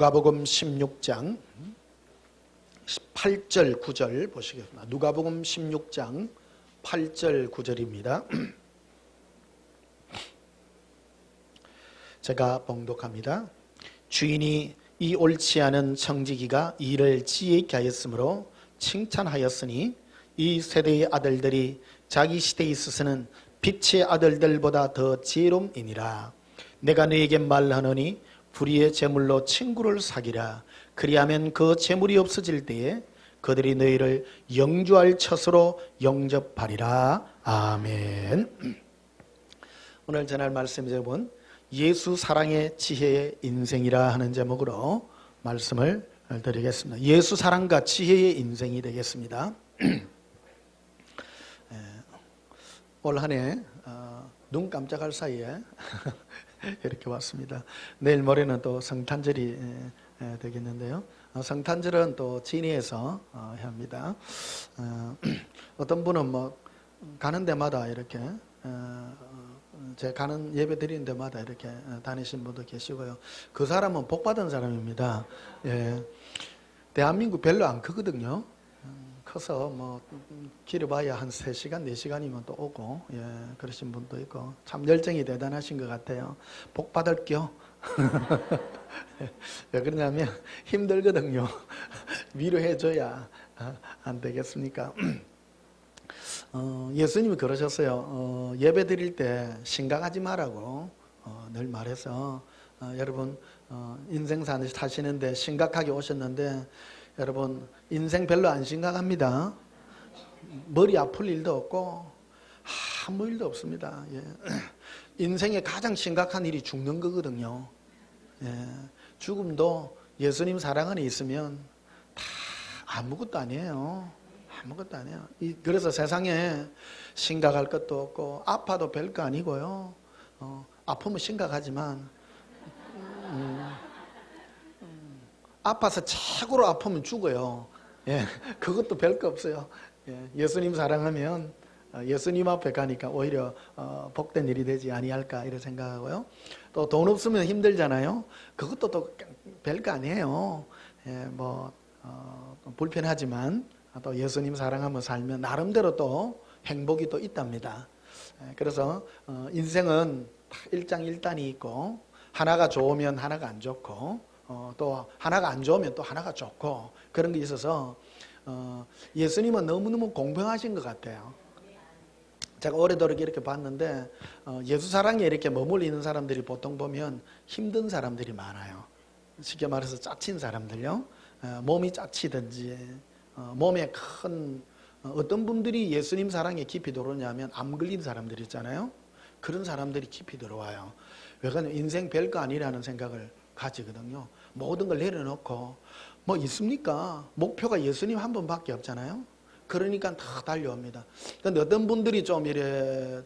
누가복음 16장 8절 9절 보시겠습니다. 누가복음 16장 8절 9절입니다. 제가 봉독합니다. 주인이 이 옳지 않은 청지기가 일을 지혜있게 하였으므로 칭찬하였으니 이 세대의 아들들이 자기 시대에 있어서는 빛의 아들들보다 더 지혜로움이니라. 내가 너에게 말하노니 불의의 재물로 친구를 사귀라. 그리하면 그 재물이 없어질 때에 그들이 너희를 영주할 처소로 영접하리라. 아멘. 오늘 전할 말씀 제목은 예수 사랑의 지혜의 인생이라 하는 제목으로 말씀을 드리겠습니다. 예수 사랑과 지혜의 인생이 되겠습니다. 올 한 해 눈 깜짝할 사이에 이렇게 왔습니다. 내일 모레는 또 성탄절이 되겠는데요. 성탄절은 또 진리에서 합니다. 어떤 분은 뭐 가는 데마다 이렇게 제 가는 예배 드리는 데마다 이렇게 다니신 분도 계시고요. 그 사람은 복 받은 사람입니다. 예. 대한민국 별로 안 크거든요. 커서 뭐 길어봐야 한 3시간, 4시간이면 또 오고, 예, 그러신 분도 있고 참 열정이 대단하신 것 같아요. 복 받을게요. 왜 그러냐면 힘들거든요. 위로해줘야 안 되겠습니까? 예수님이 그러셨어요. 예배 드릴 때 심각하지 말라고 늘 말해서 여러분 인생 사시는데 심각하게 오셨는데 여러분 인생 별로 안 심각합니다. 머리 아플 일도 없고 아무 일도 없습니다. 예. 인생의 가장 심각한 일이 죽는 거거든요. 예. 죽음도 예수님 사랑 안에 있으면 다 아무것도 아니에요. 아무것도 아니에요. 그래서 세상에 심각할 것도 없고 아파도 별거 아니고요. 아프면 심각하지만 아파서 최고로 아프면 죽어요. 예, 그것도 별거 없어요. 예, 예수님 사랑하면 예수님 앞에 가니까 오히려 복된 일이 되지 아니할까 이런 생각하고요. 또 돈 없으면 힘들잖아요. 그것도 또 별거 아니에요. 예, 뭐 불편하지만 또 예수님 사랑하며 살면 나름대로 또 행복이 또 있답니다. 예, 그래서 인생은 일장일단이 있고 하나가 좋으면 하나가 안 좋고 또 하나가 안 좋으면 또 하나가 좋고 그런 게 있어서 예수님은 너무너무 공평하신 것 같아요. 제가 오래도록 이렇게 봤는데 예수 사랑에 이렇게 머물러 있는 사람들이 보통 보면 힘든 사람들이 많아요. 쉽게 말해서 짜친 사람들요. 몸이 짜치든지 몸에 큰 어떤 분들이 예수님 사랑에 깊이 들어오냐면 암 걸린 사람들 있잖아요. 그런 사람들이 깊이 들어와요. 왜 그러냐면 인생 별거 아니라는 생각을 가지거든요. 모든 걸 내려놓고 뭐 있습니까? 목표가 예수님 한 분밖에 없잖아요. 그러니까 다 달려옵니다. 그런데 어떤 분들이 좀 이래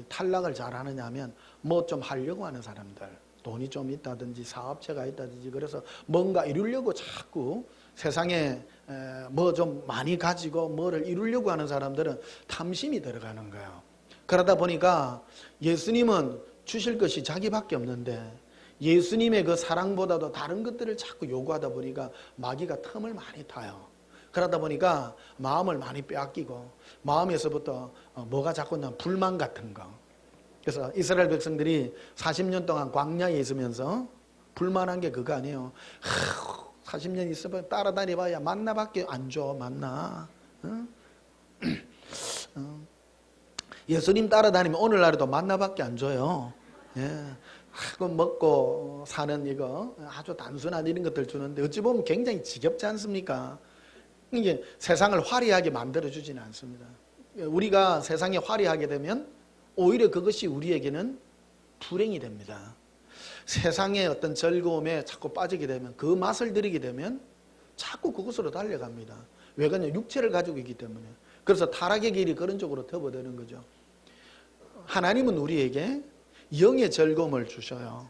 탈락을 잘 하느냐 하면 뭐 좀 하려고 하는 사람들, 돈이 좀 있다든지 사업체가 있다든지 그래서 뭔가 이루려고 자꾸 세상에 뭐 좀 많이 가지고 뭐를 이루려고 하는 사람들은 탐심이 들어가는 거예요. 그러다 보니까 예수님은 주실 것이 자기밖에 없는데 예수님의 그 사랑보다도 다른 것들을 자꾸 요구하다 보니까 마귀가 틈을 많이 타요. 그러다 보니까 마음을 많이 빼앗기고 마음에서부터 뭐가 자꾸 나 불만 같은 거. 그래서 이스라엘 백성들이 40년 동안 광야에 있으면서 불만한 게 그거 아니에요. 40년 있어봐 따라다녀봐야 만나밖에 안 줘. 만나. 응? 예수님 따라다니면 오늘날에도 만나밖에 안 줘요. 예. 먹고 사는 이거 아주 단순한 이런 것들 주는데 어찌 보면 굉장히 지겹지 않습니까? 이게 세상을 화려하게 만들어주지는 않습니다. 우리가 세상에 화려하게 되면 오히려 그것이 우리에게는 불행이 됩니다. 세상의 어떤 즐거움에 자꾸 빠지게 되면 그 맛을 들이게 되면 자꾸 그것으로 달려갑니다. 왜 그러냐? 육체를 가지고 있기 때문에. 그래서 타락의 길이 그런 쪽으로 접어드는 거죠. 하나님은 우리에게 영의 즐거움을 주셔요.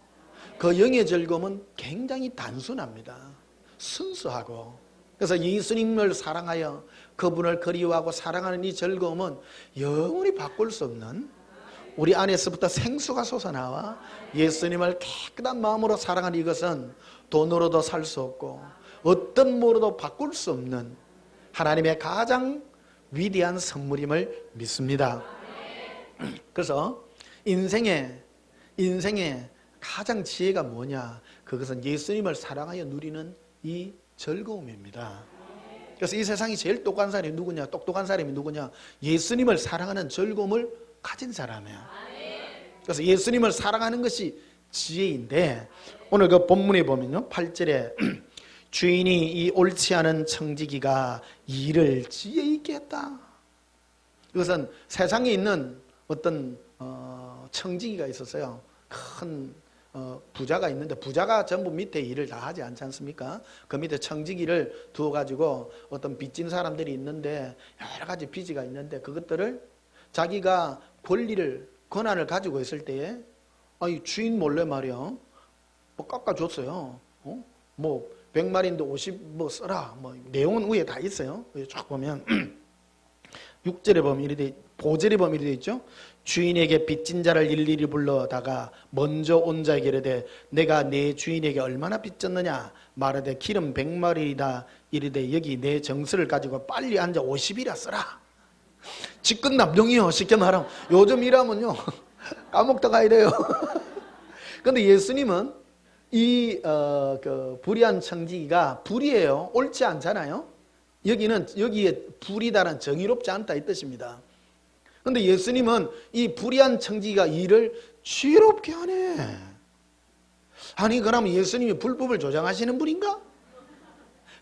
그 영의 즐거움은 굉장히 단순합니다. 순수하고. 그래서 예수님을 사랑하여 그분을 그리워하고 사랑하는 이 즐거움은 영원히 바꿀 수 없는 우리 안에서부터 생수가 솟아나와 예수님을 깨끗한 마음으로 사랑하는 이것은 돈으로도 살 수 없고 어떤 뭐로도 바꿀 수 없는 하나님의 가장 위대한 선물임을 믿습니다. 그래서 인생의 가장 지혜가 뭐냐? 그것은 예수님을 사랑하여 누리는 이 즐거움입니다. 그래서 이 세상이 제일 똑똑한 사람이 누구냐? 예수님을 사랑하는 즐거움을 가진 사람이에요. 그래서 예수님을 사랑하는 것이 지혜인데, 오늘 그 본문에 보면요, 8절에 주인이 이 옳지 않은 청지기가 일을 지혜 있게 했다. 이것은 세상에 있는 어떤 청지기가 있었어요. 큰 부자가 있는데, 부자가 전부 밑에 일을 다 하지 않지 않습니까? 그 밑에 청지기를 두어가지고 어떤 빚진 사람들이 있는데, 여러 가지 빚이가 있는데, 그것들을 자기가 권한을 가지고 있을 때에 주인 몰래 말이야 뭐 깎아줬어요. 뭐 100마리인데 50 뭐 써라. 뭐 내용은 위에 다 있어요. 쫙 보면 6절에 보면 이렇게, 보절에 보면 이렇게 있죠. 주인에게 빚진 자를 일일이 불러다가 먼저 온 자에게 이르되 내가 내 주인에게 얼마나 빚졌느냐 말하되 기름 100마리이다 이르되 여기 내 정수를 가지고 빨리 앉아 50이라 써라. 직권남용이요. 쉽게 말하면 요즘 일하면요 까먹다가 이래요. 그런데 예수님은 이 불의한 청지기가 불의해요. 옳지 않잖아요. 여기에 불이다는 정의롭지 않다 이 뜻입니다. 그런데 예수님은 이 불의한 청지기가 일을 지혜롭게 하네. 아니 그러면 예수님이 불법을 조장하시는 분인가?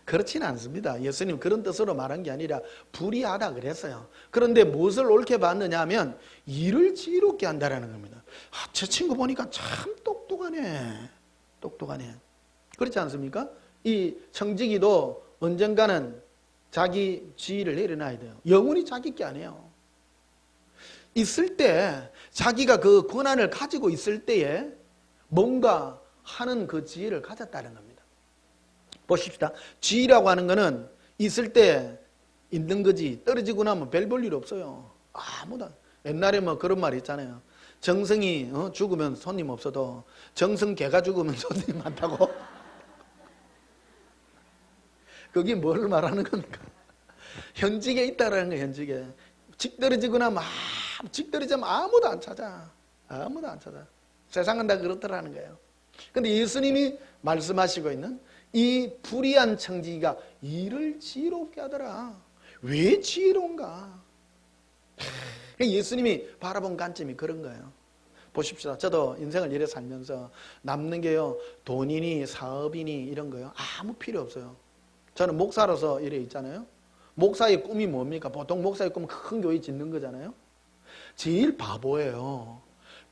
그렇지는 않습니다. 예수님 그런 뜻으로 말한 게 아니라 불의하다 그랬어요. 그런데 무엇을 옳게 봤느냐 하면 일을 지혜롭게 한다는 겁니다. 저 친구 보니까 참 똑똑하네. 그렇지 않습니까? 이 청지기도 언젠가는 자기 지위를 내려놔야 돼요. 영원히 자기 게 아니에요. 있을 때 자기가 그 권한을 가지고 있을 때에 뭔가 하는 그 지혜를 가졌다는 겁니다. 보십시다. 지혜라고 하는 거는 있을 때 있는 거지 떨어지고 나면 별 볼 일 없어요. 아무도. 옛날에 뭐 그런 말 있잖아요. 정성이 죽으면 손님 없어도 정성 개가 죽으면 손님 많다고. 그게 뭘 말하는 겁니까? 현직에 있다라는 거예요. 현직에. 직 떨어지거나 직 떨어지면 아무도 안 찾아. 세상은 다 그렇더라는 거예요. 그런데 예수님이 말씀하시고 있는 이 불의한 청지기가 일을 지혜롭게 하더라. 왜 지혜로운가? 예수님이 바라본 관점이 그런 거예요. 보십시오. 저도 인생을 이래 살면서 남는 게요, 돈이니 사업이니 이런 거요, 아무 필요 없어요. 저는 목사로서 이래 있잖아요. 목사의 꿈이 뭡니까? 보통 목사의 꿈은 큰 교회 짓는 거잖아요. 제일 바보예요.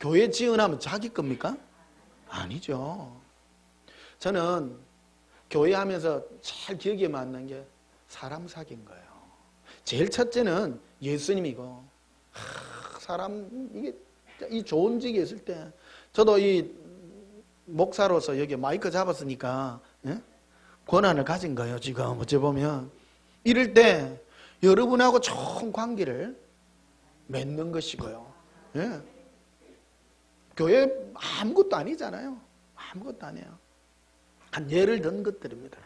교회 지으면 자기 겁니까? 아니죠. 저는 교회 하면서 잘 기억에 남는 게 사람 사귄 거예요. 제일 첫째는 예수님이고, 이게 이 좋은 직에 있을 때, 저도 이 목사로서 여기 마이크 잡았으니까 권한을 가진 거예요. 지금 어찌 보면 이럴 때 여러분하고 좋은 관계를 맺는 것이고요. 교회 아무것도 아니잖아요. 아무것도 아니에요. 한 예를 든 것들입니다.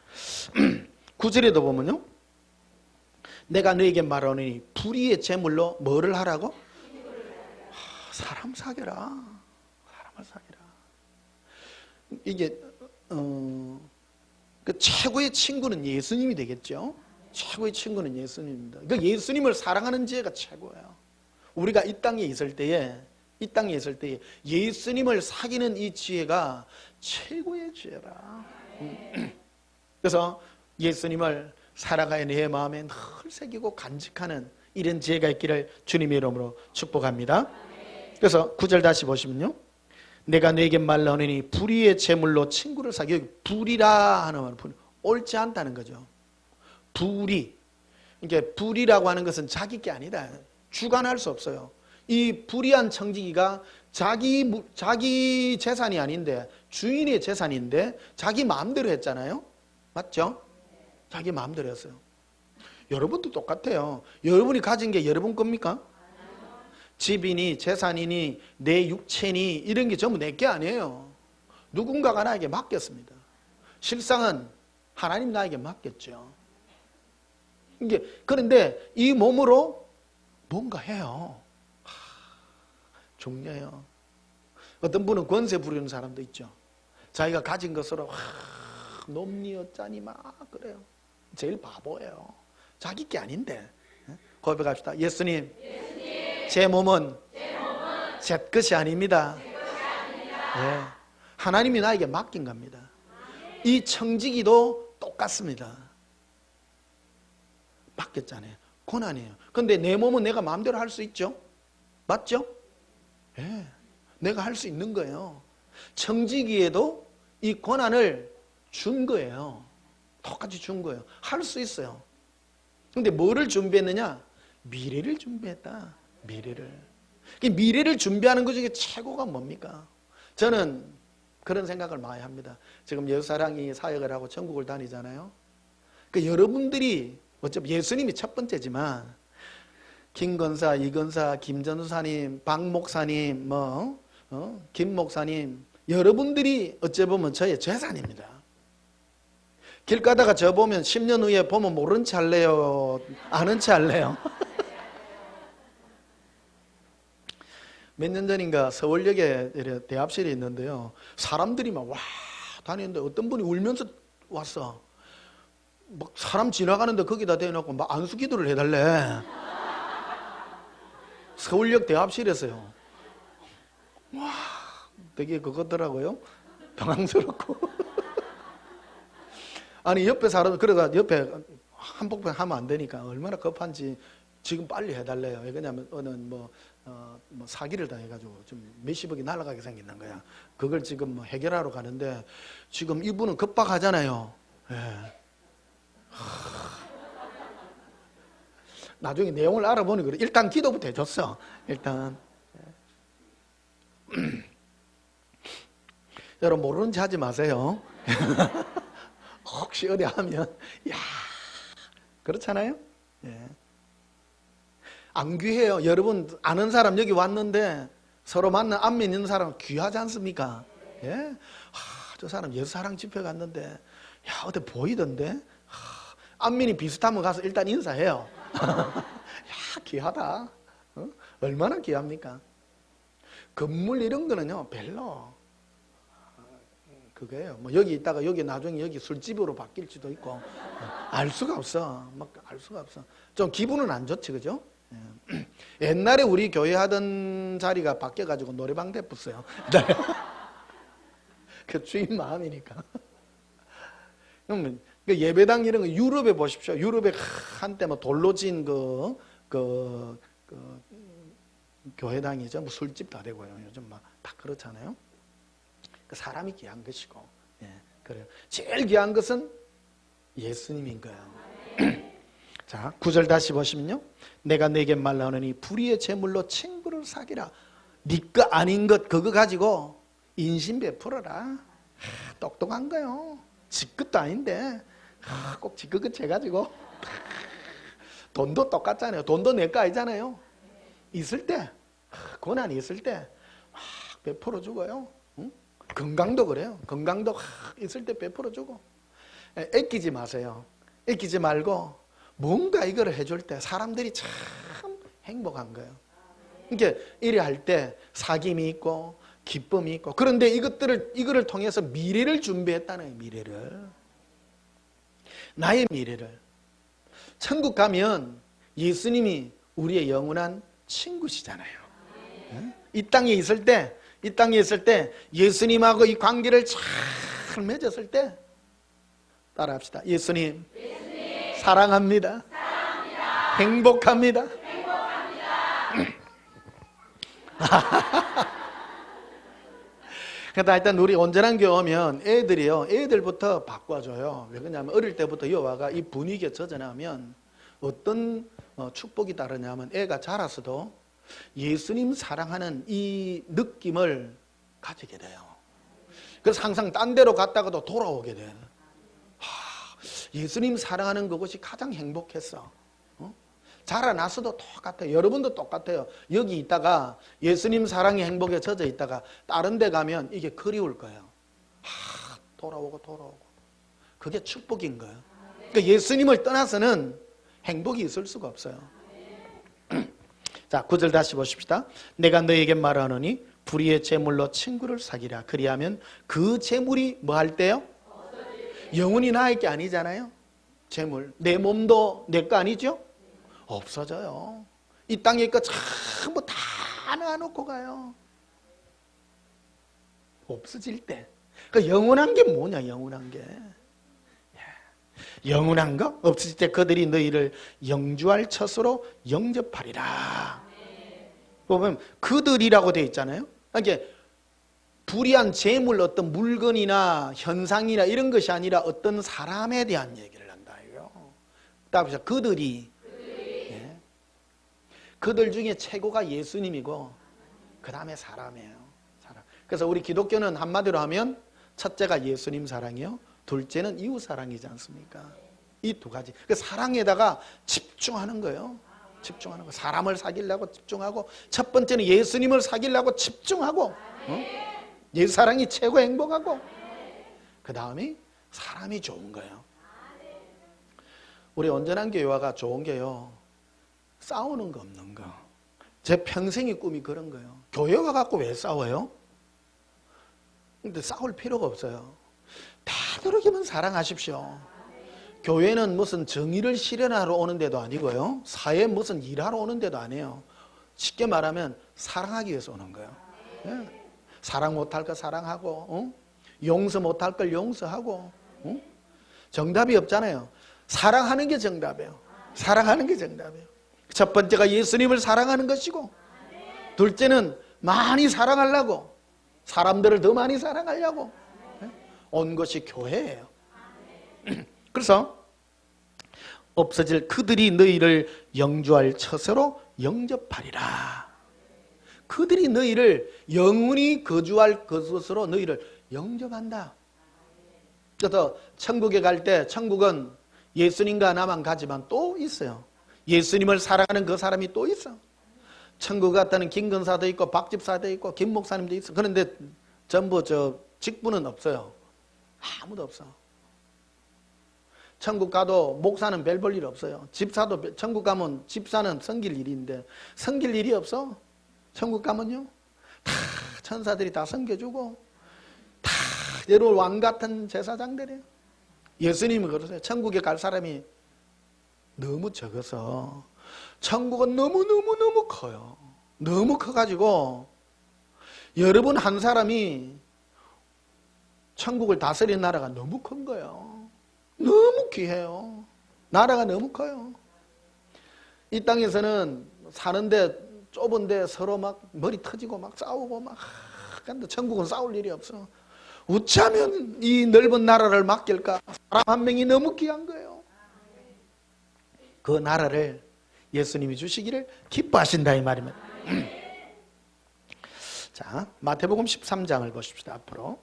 9절에도 보면요, 내가 너에게 말하노니 불의의 제물로 뭐를 하라고? 사람 사귀라. 사람을 사귀라. 이게 그 최고의 친구는 예수님이 되겠죠. 최고의 친구는 예수님입니다. 그 예수님을 사랑하는 지혜가 최고예요. 우리가 이 땅에 있을 때에 예수님을 사귀는 이 지혜가 최고의 지혜라. 그래서 예수님을 살아가야 내 마음에 늘 새기고 간직하는 이런 지혜가 있기를 주님의 이름으로 축복합니다. 그래서 9절 다시 보시면요, 내가 너에게 말하노니 불의의 제물로 친구를 사귀어. 불의라 하는 말은 옳지 않다는 거죠. 불의. 이게 불의라고 하는 것은 자기 게 아니다. 주관할 수 없어요. 이 불의한 청지기가 자기 재산이 아닌데, 주인의 재산인데 자기 마음대로 했잖아요. 맞죠? 자기 마음대로 했어요. 여러분도 똑같아요. 여러분이 가진 게 여러분 겁니까? 집이니 재산이니 내 육체니 이런 게 전부 내 게 아니에요. 누군가가 나에게 맡겼습니다. 실상은 하나님 나에게 맡겼죠. 그런데 이 몸으로 뭔가 해요. 중요해요. 어떤 분은 권세 부리는 사람도 있죠. 자기가 가진 것으로 놈니 어쩌니 막 그래요. 제일 바보예요. 자기 게 아닌데. 고백합시다. 예수님, 제 몸은 제 것이 아닙니다. 네. 하나님이 나에게 맡긴 겁니다. 이 청지기도 똑같습니다. 맡겼잖아요. 고난이에요. 근데 내 몸은 내가 마음대로 할 수 있죠? 맞죠? 네. 내가 할 수 있는 거예요. 청지기에도 이 고난을 준 거예요. 똑같이 준 거예요. 할 수 있어요. 근데 뭐를 준비했느냐? 미래를 준비했다. 미래를 준비하는 것 중에 최고가 뭡니까? 저는 그런 생각을 많이 합니다. 지금 여사랑이 사역을 하고 전국을 다니잖아요. 여러분들이 어차피 예수님이 첫 번째지만 김 권사, 이 권사, 김 전사님, 박 목사님, 김 목사님, 여러분들이 어찌 보면 저의 재산입니다. 길 가다가 저 보면 10년 후에 보면 모른 체 할래요? 아는 체 할래요? 몇 년 전인가 서울역에 대합실이 있는데요. 사람들이 막 와 다니는데 어떤 분이 울면서 왔어. 막 사람 지나가는데 거기다 대놓고 막 안수기도를 해달래. 서울역 대합실에서요. 와, 되게 그거더라고요. 당황스럽고. 아니 옆에 사람 그래가 옆에 한복판 하면 안 되니까 얼마나 급한지 지금 빨리 해달래요. 왜냐하면 어느 뭐 사기를 당해가지고 좀 몇십억이 날아가게 생겼는 거야. 그걸 지금 뭐 해결하러 가는데 지금 이분은 급박하잖아요. 예. 나중에 내용을 알아보니 그래. 일단 기도부터 해줬어. 일단 여러분 모르는 체 하지 마세요. 혹시 어디 하면 야 그렇잖아요. 예. 안 귀해요. 여러분 아는 사람 여기 왔는데 서로 만난 안면 있는 사람 귀하지 않습니까? 예? 저 사람 예수사랑 집회 갔는데 야 어디 보이던데 안면이 비슷하면 가서 일단 인사해요. 야 귀하다. 얼마나 귀합니까? 건물 이런 거는요 별로 그거예요. 뭐 여기 있다가 여기 나중에 여기 술집으로 바뀔지도 있고 알 수가 없어. 막 알 수가 없어. 좀 기분은 안 좋지, 그죠? 옛날에 우리 교회 하던 자리가 바뀌어가지고 노래방 됐었어요. 그 주인 마음이니까. 그러면 예배당 이런 거 유럽에 보십시오. 유럽에 한때 뭐 돌로 진 교회당이죠. 뭐 술집 다 되고요. 요즘 막 다 그렇잖아요. 그 사람이 귀한 것이고, 예, 그래요. 제일 귀한 것은 예수님인 거예요. 자, 9절 다시 보시면요. 내가 내게 말하노니 불의의 제물로 친구를 사귀라. 네 거 아닌 것 그거 가지고 인신 베풀어라. 똑똑한 거요. 지 것도 아닌데 꼭 지 것 해가지고 돈도 똑같잖아요. 돈도 내 거 아니잖아요. 있을 때 고난이 있을 때 막 베풀어 주고요. 응? 건강도 그래요. 건강도 있을 때 베풀어 주고. 애끼지 마세요. 애끼지 말고 뭔가 이거를 해줄 때 사람들이 참 행복한 거예요. 그러니까 이래 할 때 사귐이 있고 기쁨이 있고, 그런데 이거를 통해서 미래를 준비했다는 거예요. 미래를, 나의 미래를. 천국 가면 예수님이 우리의 영원한 친구시잖아요. 이 땅에 있을 때 예수님하고 이 관계를 잘 맺었을 때 따라합시다. 예수님, 사랑합니다. 행복합니다. 그러니까 일단 우리 온전한 교회 오면 애들부터 바꿔줘요. 왜 그러냐면 어릴 때부터 여와가 이 분위기에 젖어나면 어떤 축복이 따르냐면 애가 자라서도 예수님 사랑하는 이 느낌을 가지게 돼요. 그래서 항상 딴 데로 갔다가도 돌아오게 돼요. 예수님 사랑하는 그것이 가장 행복했어. 자라나서도 똑같아요. 여러분도 똑같아요. 여기 있다가 예수님 사랑의 행복에 젖어 있다가 다른 데 가면 이게 그리울 거예요. 돌아오고. 그게 축복인 거예요. 그러니까 예수님을 떠나서는 행복이 있을 수가 없어요. 자, 9절 다시 보십시다. 내가 너에게 말하노니 불의의 재물로 친구를 사귀라. 그리하면 그 재물이 뭐 할 때요? 영원히 나의 게 아니잖아요. 재물. 내 몸도 내 거 아니죠? 없어져요. 이 땅에 거 전부 다 놔놓고 가요. 없어질 때. 그러니까 영원한 게 뭐냐, 영원한 게. 영원한 거? 없어질 때 그들이 너희를 영주할 처소로 영접하리라. 보면 그들이라고 되어 있잖아요. 그러니까 불의한 재물, 어떤 물건이나 현상이나 이런 것이 아니라 어떤 사람에 대한 얘기를 한다. 답이죠. 그들이. 예. 그들 중에 최고가 예수님이고 그 다음에 사람이에요. 사람. 그래서 우리 기독교는 한마디로 하면 첫째가 예수님 사랑이요, 둘째는 이웃 사랑이지 않습니까? 이 두 가지. 그 사랑에다가 집중하는 거예요. 집중하는 거. 사람을 사귀려고 집중하고, 첫 번째는 예수님을 사귀려고 집중하고, 예수 사랑이 최고 행복하고, 그 다음에 사람이 좋은 거예요. 우리 온전한 교회가 좋은 게요, 싸우는 거 없는 거. 제 평생의 꿈이 그런 거예요. 교회가 갖고 왜 싸워요? 근데 싸울 필요가 없어요. 되도록이면 사랑하십시오. 교회는 무슨 정의를 실현하러 오는 데도 아니고요, 사회에 무슨 일하러 오는 데도 아니에요. 쉽게 말하면 사랑하기 위해서 오는 거예요. 예. 사랑 못할 거 사랑하고, 용서 못할 걸 용서하고. 정답이 없잖아요. 사랑하는 게 정답이에요. 사랑하는 게 정답이에요. 첫 번째가 예수님을 사랑하는 것이고, 둘째는 많이 사랑하려고, 사람들을 더 많이 사랑하려고 온 것이 교회예요. 그래서 없어질 그들이 너희를 영주할 처소로 영접하리라. 그들이 너희를 영원히 거주할 그곳으로 너희를 영접한다. 그래서 천국에 갈 때, 천국은 예수님과 나만 가지만 또 있어요. 예수님을 사랑하는 그 사람이 또 있어. 천국 갔다는 김근사도 있고 박집사도 있고 김 목사님도 있어. 그런데 전부 직분은 없어요. 아무도 없어. 천국 가도 목사는 별 볼 일 없어요. 집사도, 천국 가면 집사는 섬길 일인데 섬길 일이 없어. 천국 가면요, 다 천사들이 다 섬겨주고, 다 여러 왕 같은 제사장들이에요. 예수님이 그러세요. 천국에 갈 사람이 너무 적어서, 천국은 너무 커요. 너무 커가지고 여러분 한 사람이 천국을 다스리는 나라가 너무 큰 거예요. 너무 귀해요. 나라가 너무 커요. 이 땅에서는 사는데 좁은데 서로 막 머리 터지고 막 싸우고 막, 근데 천국은 싸울 일이 없어. 어찌하면 이 넓은 나라를 맡길까? 사람 한 명이 너무 귀한 거예요. 그 나라를 예수님이 주시기를 기뻐하신다 이 말이면. 자, 마태복음 13장을 보십시다. 앞으로.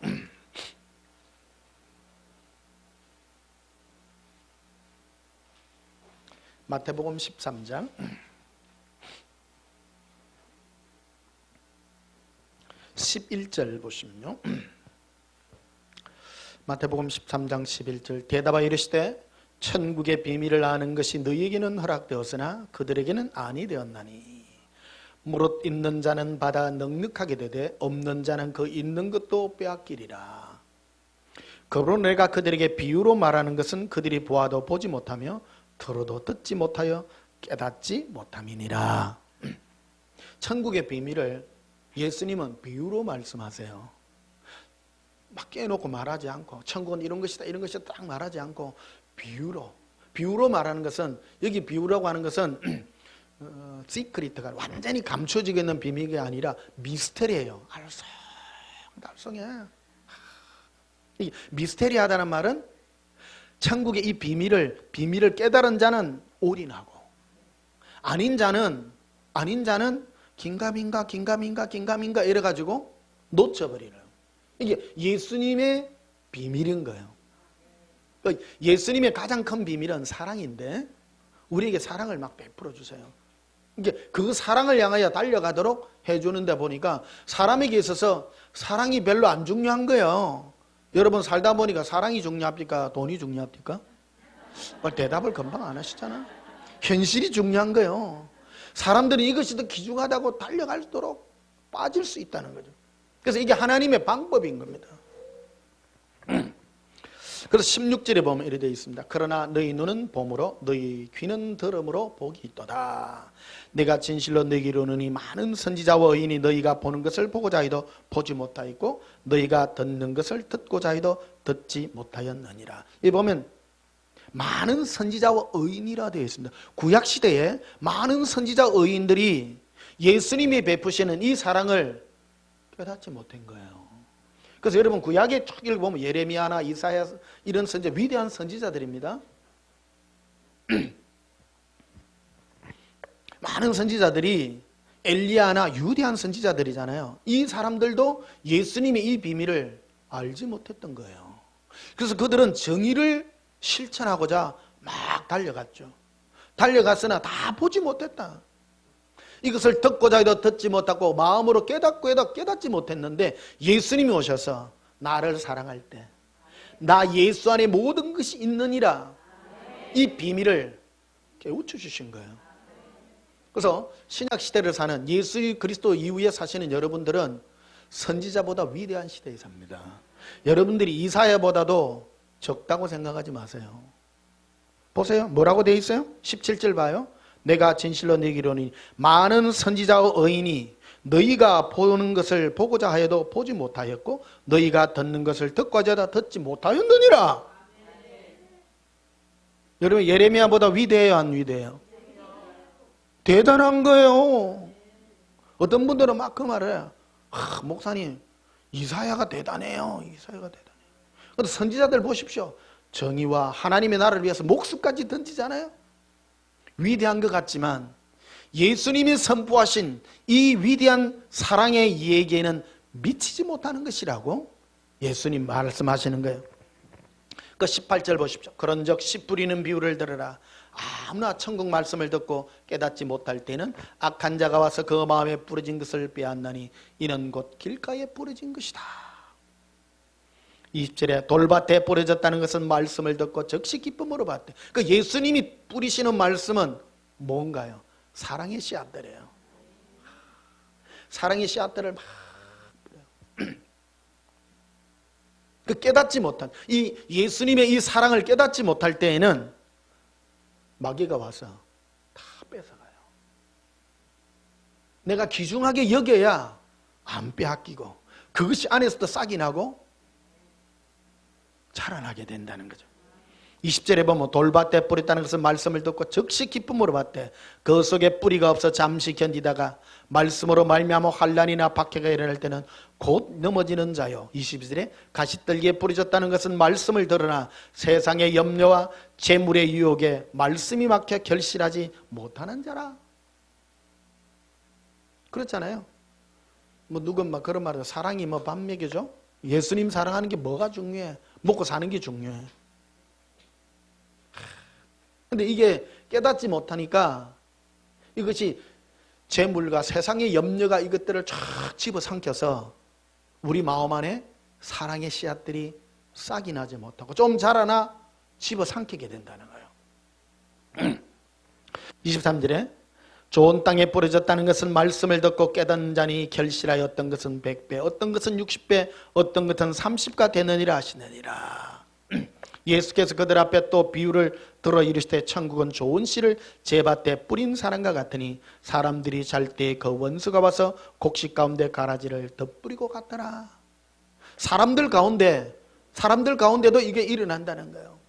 마태복음 13장 11절 보시면요. 마태복음 13장 11절. 대답하여 이르시되 천국의 비밀을 아는 것이 너희에게는 허락되었으나 그들에게는 아니 되었나니, 무릇 있는 자는 받아 넉넉하게 되되 없는 자는 그 있는 것도 빼앗기리라. 그러므로 내가 그들에게 비유로 말하는 것은 그들이 보아도 보지 못하며 들어도 듣지 못하여 깨닫지 못함이니라. 천국의 비밀을 예수님은 비유로 말씀하세요. 막 깨놓고 말하지 않고, 천국은 이런 것이다 이런 것이다 딱 말하지 않고 비유로 말하는 것은, 여기 비유라고 하는 것은 시크릿가 완전히 감춰지고 있는 비밀이 아니라 미스테리예요. 알쏭달쏭해. 이 미스테리하다는 말은 천국의 이 비밀을 깨달은 자는 올인하고, 아닌 자는 긴가민가 이래가지고 놓쳐버리는, 이게 예수님의 비밀인 거예요. 예수님의 가장 큰 비밀은 사랑인데 우리에게 사랑을 막 베풀어 주세요. 이게 그 사랑을 향하여 달려가도록 해주는데 보니까 사람에게 있어서 사랑이 별로 안 중요한 거예요. 여러분 살다 보니까 사랑이 중요합니까? 돈이 중요합니까? 대답을 금방 안 하시잖아. 현실이 중요한 거예요. 사람들이 이것이 더 귀중하다고 달려갈수록 빠질 수 있다는 거죠. 그래서 이게 하나님의 방법인 겁니다. 그래서 16절에 보면 이렇게 되어 있습니다. 그러나 너희 눈은 봄으로 너희 귀는 들음으로 복이 있도다. 내가 진실로 너희에게 이르노니 많은 선지자와 의인이 너희가 보는 것을 보고자 해도 보지 못하였고 너희가 듣는 것을 듣고자 해도 듣지 못하였느니라. 여기 보면 많은 선지자와 의인이라 되어 있습니다. 구약시대에 많은 선지자 의인들이 예수님이 베푸시는 이 사랑을 깨닫지 못한 거예요. 그래서 여러분 구약의 쭉 읽어보면 예레미야나 이사야 이런 선지자 위대한 선지자들입니다. 많은 선지자들이 엘리야나 위대한 선지자들이잖아요. 이 사람들도 예수님의 이 비밀을 알지 못했던 거예요. 그래서 그들은 정의를 실천하고자 막 달려갔죠. 달려갔으나 다 보지 못했다. 이것을 듣고자 해도 듣지 못하고 마음으로 깨닫고 해도 깨닫지 못했는데 예수님이 오셔서 나를 사랑할 때 나 예수 안에 모든 것이 있느니라 이 비밀을 깨우쳐 주신 거예요. 그래서 신약시대를 사는 예수 그리스도 이후에 사시는 여러분들은 선지자보다 위대한 시대에 삽니다. 여러분들이 이사야보다도 적다고 생각하지 마세요. 보세요. 뭐라고 되어 있어요? 17절 봐요. 내가 진실로 너희에게 이르노니 많은 선지자와 의인이 너희가 보는 것을 보고자 하여도 보지 못하였고 너희가 듣는 것을 듣고자 하여도 듣지 못하였느니라. 여러분 예레미야보다 위대해요 안 위대해요? 대단한 거예요. 어떤 분들은 막 그 말을 해요. 목사님 이사야가 대단해요. 이사야가 대단해요. 그런데 선지자들 보십시오. 정의와 하나님의 나라를 위해서 목숨까지 던지잖아요. 위대한 것 같지만 예수님이 선포하신 이 위대한 사랑의 이야기에는 미치지 못하는 것이라고 예수님 말씀하시는 거예요. 그 18절 보십시오. 그런즉 씨 뿌리는 비유를 들으라. 아무나 천국 말씀을 듣고 깨닫지 못할 때는 악한 자가 와서 그 마음에 뿌려진 것을 빼앗나니 이는 곧 길가에 뿌려진 것이다. 20절에 돌밭에 뿌려졌다는 것은 말씀을 듣고 즉시 기쁨으로 받되. 그 예수님이 뿌리시는 말씀은 뭔가요? 사랑의 씨앗들이에요. 사랑의 씨앗들을 막 뿌려요. 그 깨닫지 못한 이 예수님의 이 사랑을 깨닫지 못할 때에는 마귀가 와서 다 뺏어가요. 내가 귀중하게 여겨야 안 빼앗기고 그것이 안에서도 싹이 나고 자라나게 된다는 거죠. 20절에 보면 돌밭에 뿌렸다는 것은 말씀을 듣고 즉시 기쁨으로 받되 그 속에 뿌리가 없어 잠시 견디다가 말씀으로 말미암아 환난이나 박해가 일어날 때는 곧 넘어지는 자요. 22절에 가시떨기에 뿌려졌다는 것은 말씀을 들으나 세상의 염려와 재물의 유혹에 말씀이 막혀 결실하지 못하는 자라. 그렇잖아요. 뭐 누군 막 그런 말을 사랑이 뭐 밥 먹여줘? 예수님 사랑하는 게 뭐가 중요해? 먹고 사는 게 중요해. 근데 이게 깨닫지 못하니까 이것이 재물과 세상의 염려가 이것들을 쫙 집어삼켜서 우리 마음 안에 사랑의 씨앗들이 싹이 나지 못하고 좀 자라나 집어삼키게 된다는 거예요. 23절에 좋은 땅에 뿌려졌다는 것은 말씀을 듣고 깨닫는 자니 결실하여 어떤 것은 100배, 어떤 것은 60배, 어떤 것은 30가 되느니라 하시느니라. 예수께서 그들 앞에 또 비유를 들어 이르시되 천국은 좋은 씨를 제밭에 뿌린 사람과 같으니 사람들이 잘 때 그 원수가 와서 곡식 가운데 가라지를 덧뿌리고 갔더라. 사람들 가운데도 이게 일어난다는 거예요.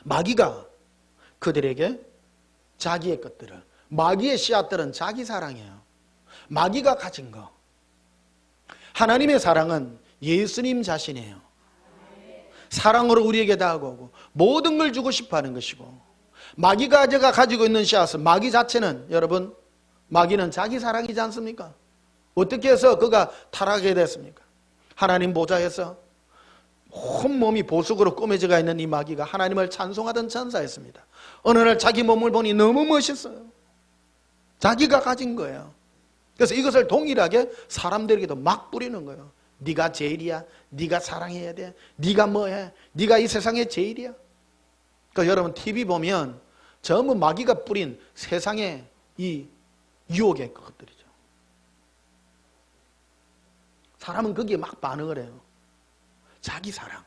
마귀가 그들에게 자기의 것들을, 마귀의 씨앗들은 자기 사랑이에요. 마귀가 가진 거. 하나님의 사랑은 예수님 자신이에요. 사랑으로 우리에게 다가오고 모든 걸 주고 싶어하는 것이고, 마귀가 제가 가지고 있는 씨앗은, 마귀 자체는 여러분, 마귀는 자기 사랑이지 않습니까? 어떻게 해서 그가 타락하게 됐습니까? 하나님 보좌에서 온몸이 보석으로 꾸며져가 있는 이 마귀가 하나님을 찬송하던 천사였습니다. 어느 날 자기 몸을 보니 너무 멋있어요. 자기가 가진 거예요. 그래서 이것을 동일하게 사람들에게도 막 뿌리는 거예요. 네가 제일이야. 네가 사랑해야 돼. 네가 뭐해. 네가 이 세상의 제일이야. 그러니까 여러분 TV 보면 전부 마귀가 뿌린 세상의 이 유혹의 것들이죠. 사람은 거기에 막 반응을 해요. 자기 사랑.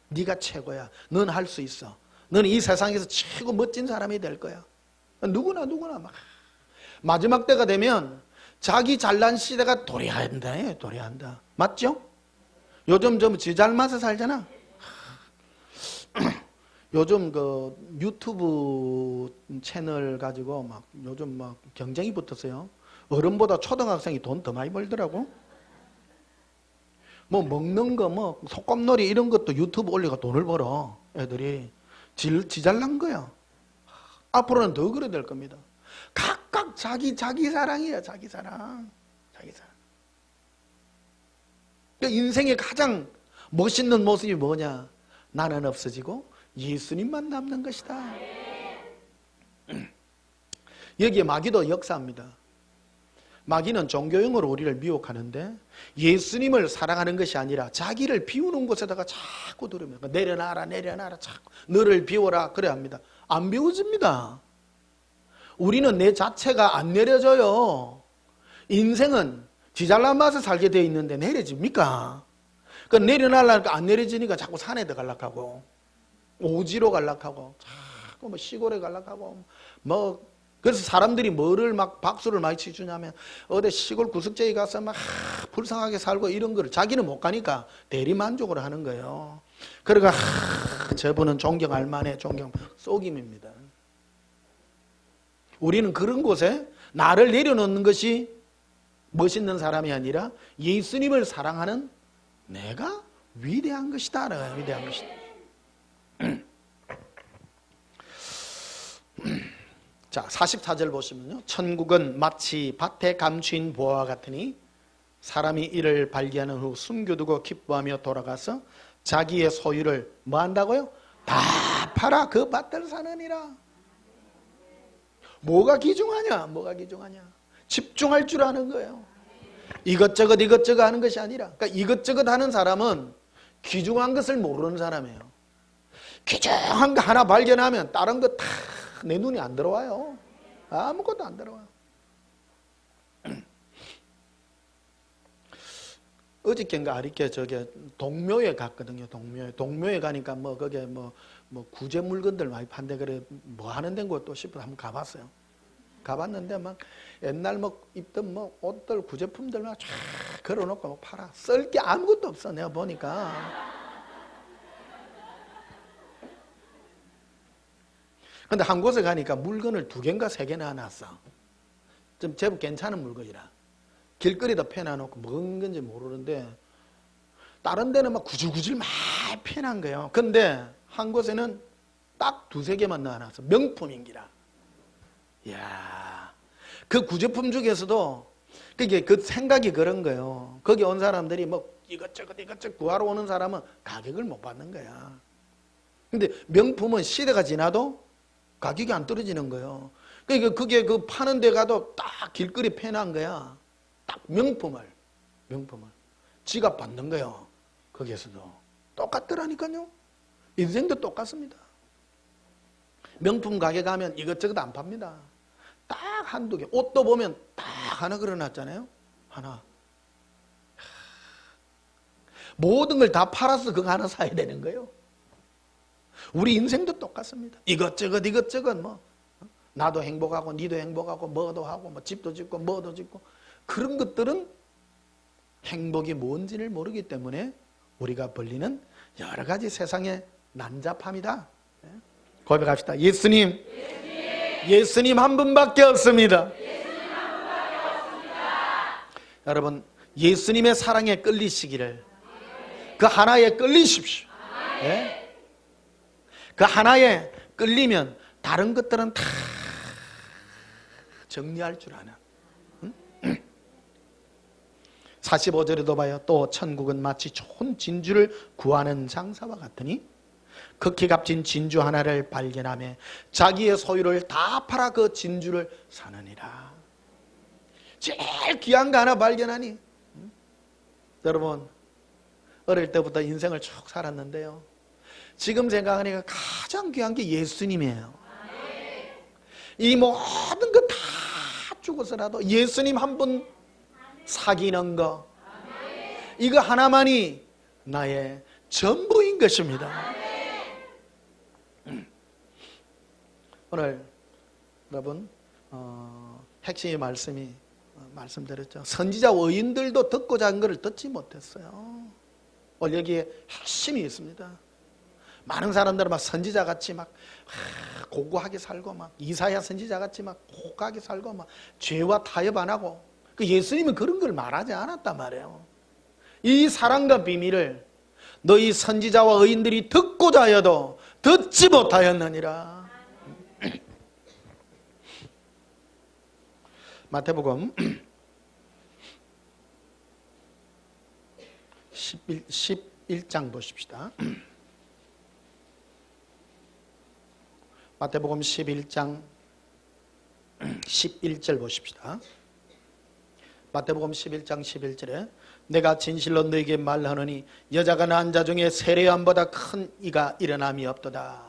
네가 최고야. 넌 할 수 있어. 너는 이 세상에서 최고 멋진 사람이 될 거야. 누구나 막. 마지막 때가 되면 자기 잘난 시대가 도래한다. 도래한다. 맞죠? 요즘 좀 지잘 맛에 살잖아. 요즘 그 유튜브 채널 가지고 막 요즘 막 경쟁이 붙었어요. 어른보다 초등학생이 돈 더 많이 벌더라고. 뭐 먹는 거 뭐 소꿉놀이 이런 것도 유튜브 올리고 돈을 벌어. 애들이 지잘난 거야. 앞으로는 더 그래 될 겁니다. 각각 자기 사랑이에요. 자기 사랑. 인생의 가장 멋있는 모습이 뭐냐? 나는 없어지고 예수님만 남는 것이다. 여기에 마귀도 역사합니다. 마귀는 종교용어로 우리를 미혹하는데 예수님을 사랑하는 것이 아니라 자기를 비우는 곳에다가 자꾸 들으면 내려놔라 자꾸 너를 비워라 그래 합니다. 안 비워집니다. 우리는 내 자체가 안 내려져요. 인생은 지잘난 맛에 살게 되어 있는데 내려집니까? 그 내려놔라니까 안 내려지니까 자꾸 산에 더 갈락하고 오지로 갈락하고 자꾸 뭐 시골에 갈락하고 뭐 그래서 사람들이 뭐를 막 박수를 많이 치주냐면 어디 시골 구석지에 가서 막 불쌍하게 살고 이런 거를 자기는 못 가니까 대리만족을 하는 거예요. 그러니까 저분은 존경할 만해 존경 속임입니다. 우리는 그런 곳에 나를 내려놓는 것이 멋있는 사람이 아니라 예수님을 사랑하는 내가 위대한 것이다. 위대한 것이다. 자, 44절 보시면요. 천국은 마치 밭에 감추인 보화와 같으니 사람이 이를 발견한 후 숨겨두고 기뻐하며 돌아가서 자기의 소유를 뭐 한다고요? 다 팔아 그 밭을 사느니라. 뭐가 귀중하냐? 집중할 줄 아는 거예요. 이것저것 하는 것이 아니라 그러니까 이것저것 하는 사람은 귀중한 것을 모르는 사람이에요. 귀중한 거 하나 발견하면 다른 거 다 내 눈이 안 들어와요. 아무것도 안 들어와요. 어저께인가 아리께 저게 동묘에 갔거든요. 동묘에 가니까 뭐 거기에 뭐 구제 물건들 많이 판대 그래 뭐 하는 데인 것도 싶어서 한번 가봤어요. 가봤는데 막 옛날 뭐 입던 뭐 옷들 구제품들 막 쫙 걸어놓고 막 팔아. 쓸 게 아무것도 없어. 내가 보니까. 근데 한 곳에 가니까 물건을 2개인가 3개나 놨어. 좀 제법 괜찮은 물건이라. 길거리에다 펴놔놓고 뭔 건지 모르는데 다른 데는 막 구질구질 많이 펴놓은 거예요. 근데 한 곳에는 딱 2-3개만 넣어놨어. 명품인기라. 이야, 그 구제품 중에서도 그게 그 생각이 그런 거예요. 거기 온 사람들이 뭐 이것저것 구하러 오는 사람은 가격을 못 받는 거야. 근데 명품은 시대가 지나도 가격이 안 떨어지는 거예요. 그러니까 그게 그 파는 데 가도 딱 길거리 펴놓은 거야. 딱 명품을. 지갑 받는 거예요. 거기에서도. 똑같더라니까요. 인생도 똑같습니다. 명품 가게 가면 이것저것 안 팝니다. 딱 1-2개. 옷도 보면 딱 하나 걸어놨잖아요. 하나. 모든 걸 다 팔아서 그거 하나 사야 되는 거예요. 우리 인생도 똑같습니다. 이것저것 뭐 나도 행복하고 니도 행복하고 뭐도 하고 뭐 집도 짓고 뭐도 짓고 그런 것들은 행복이 뭔지를 모르기 때문에 우리가 벌리는 여러 가지 세상의 난잡함이다. 고백합시다. 예수님 한 분밖에 없습니다. 여러분 예수님의 사랑에 끌리시기를 그 하나에 끌리십시오. 네? 그 하나에 끌리면 다른 것들은 다 정리할 줄 아는. 45절에도 봐요. 또 천국은 마치 좋은 진주를 구하는 장사와 같으니 극히 값진 진주 하나를 발견하며 자기의 소유를 다 팔아 그 진주를 사느니라. 제일 귀한 거 하나 발견하니, 여러분 어릴 때부터 인생을 쭉 살았는데요, 지금 생각하니까 가장 귀한 게 예수님이에요. 이 모든 거 다 죽어서라도 예수님 한 분 사귀는 거, 이거 하나만이 나의 전부인 것입니다. 오늘 여러분 핵심의 말씀이 말씀드렸죠. 선지자 의인들도 듣고자 한 것을 듣지 못했어요. 오늘 여기에 핵심이 있습니다. 많은 사람들은 막 선지자같이 막 고고하게 살고, 막 이사야 선지자같이 막 고고하게 살고, 막 죄와 타협 안 하고, 그 예수님은 그런 걸 말하지 않았단 말이에요. 이 사랑과 비밀을 너희 선지자와 의인들이 듣고자 하여도 듣지 못하였느니라. 마태복음 11장 보십시다. 마태복음 11장 11절 보십시다. 마태복음 11장 11절에 내가 진실로 너에게 말하노니 여자가 낳은 자 중에 세례요한보다 큰 이가 일어남이 없도다.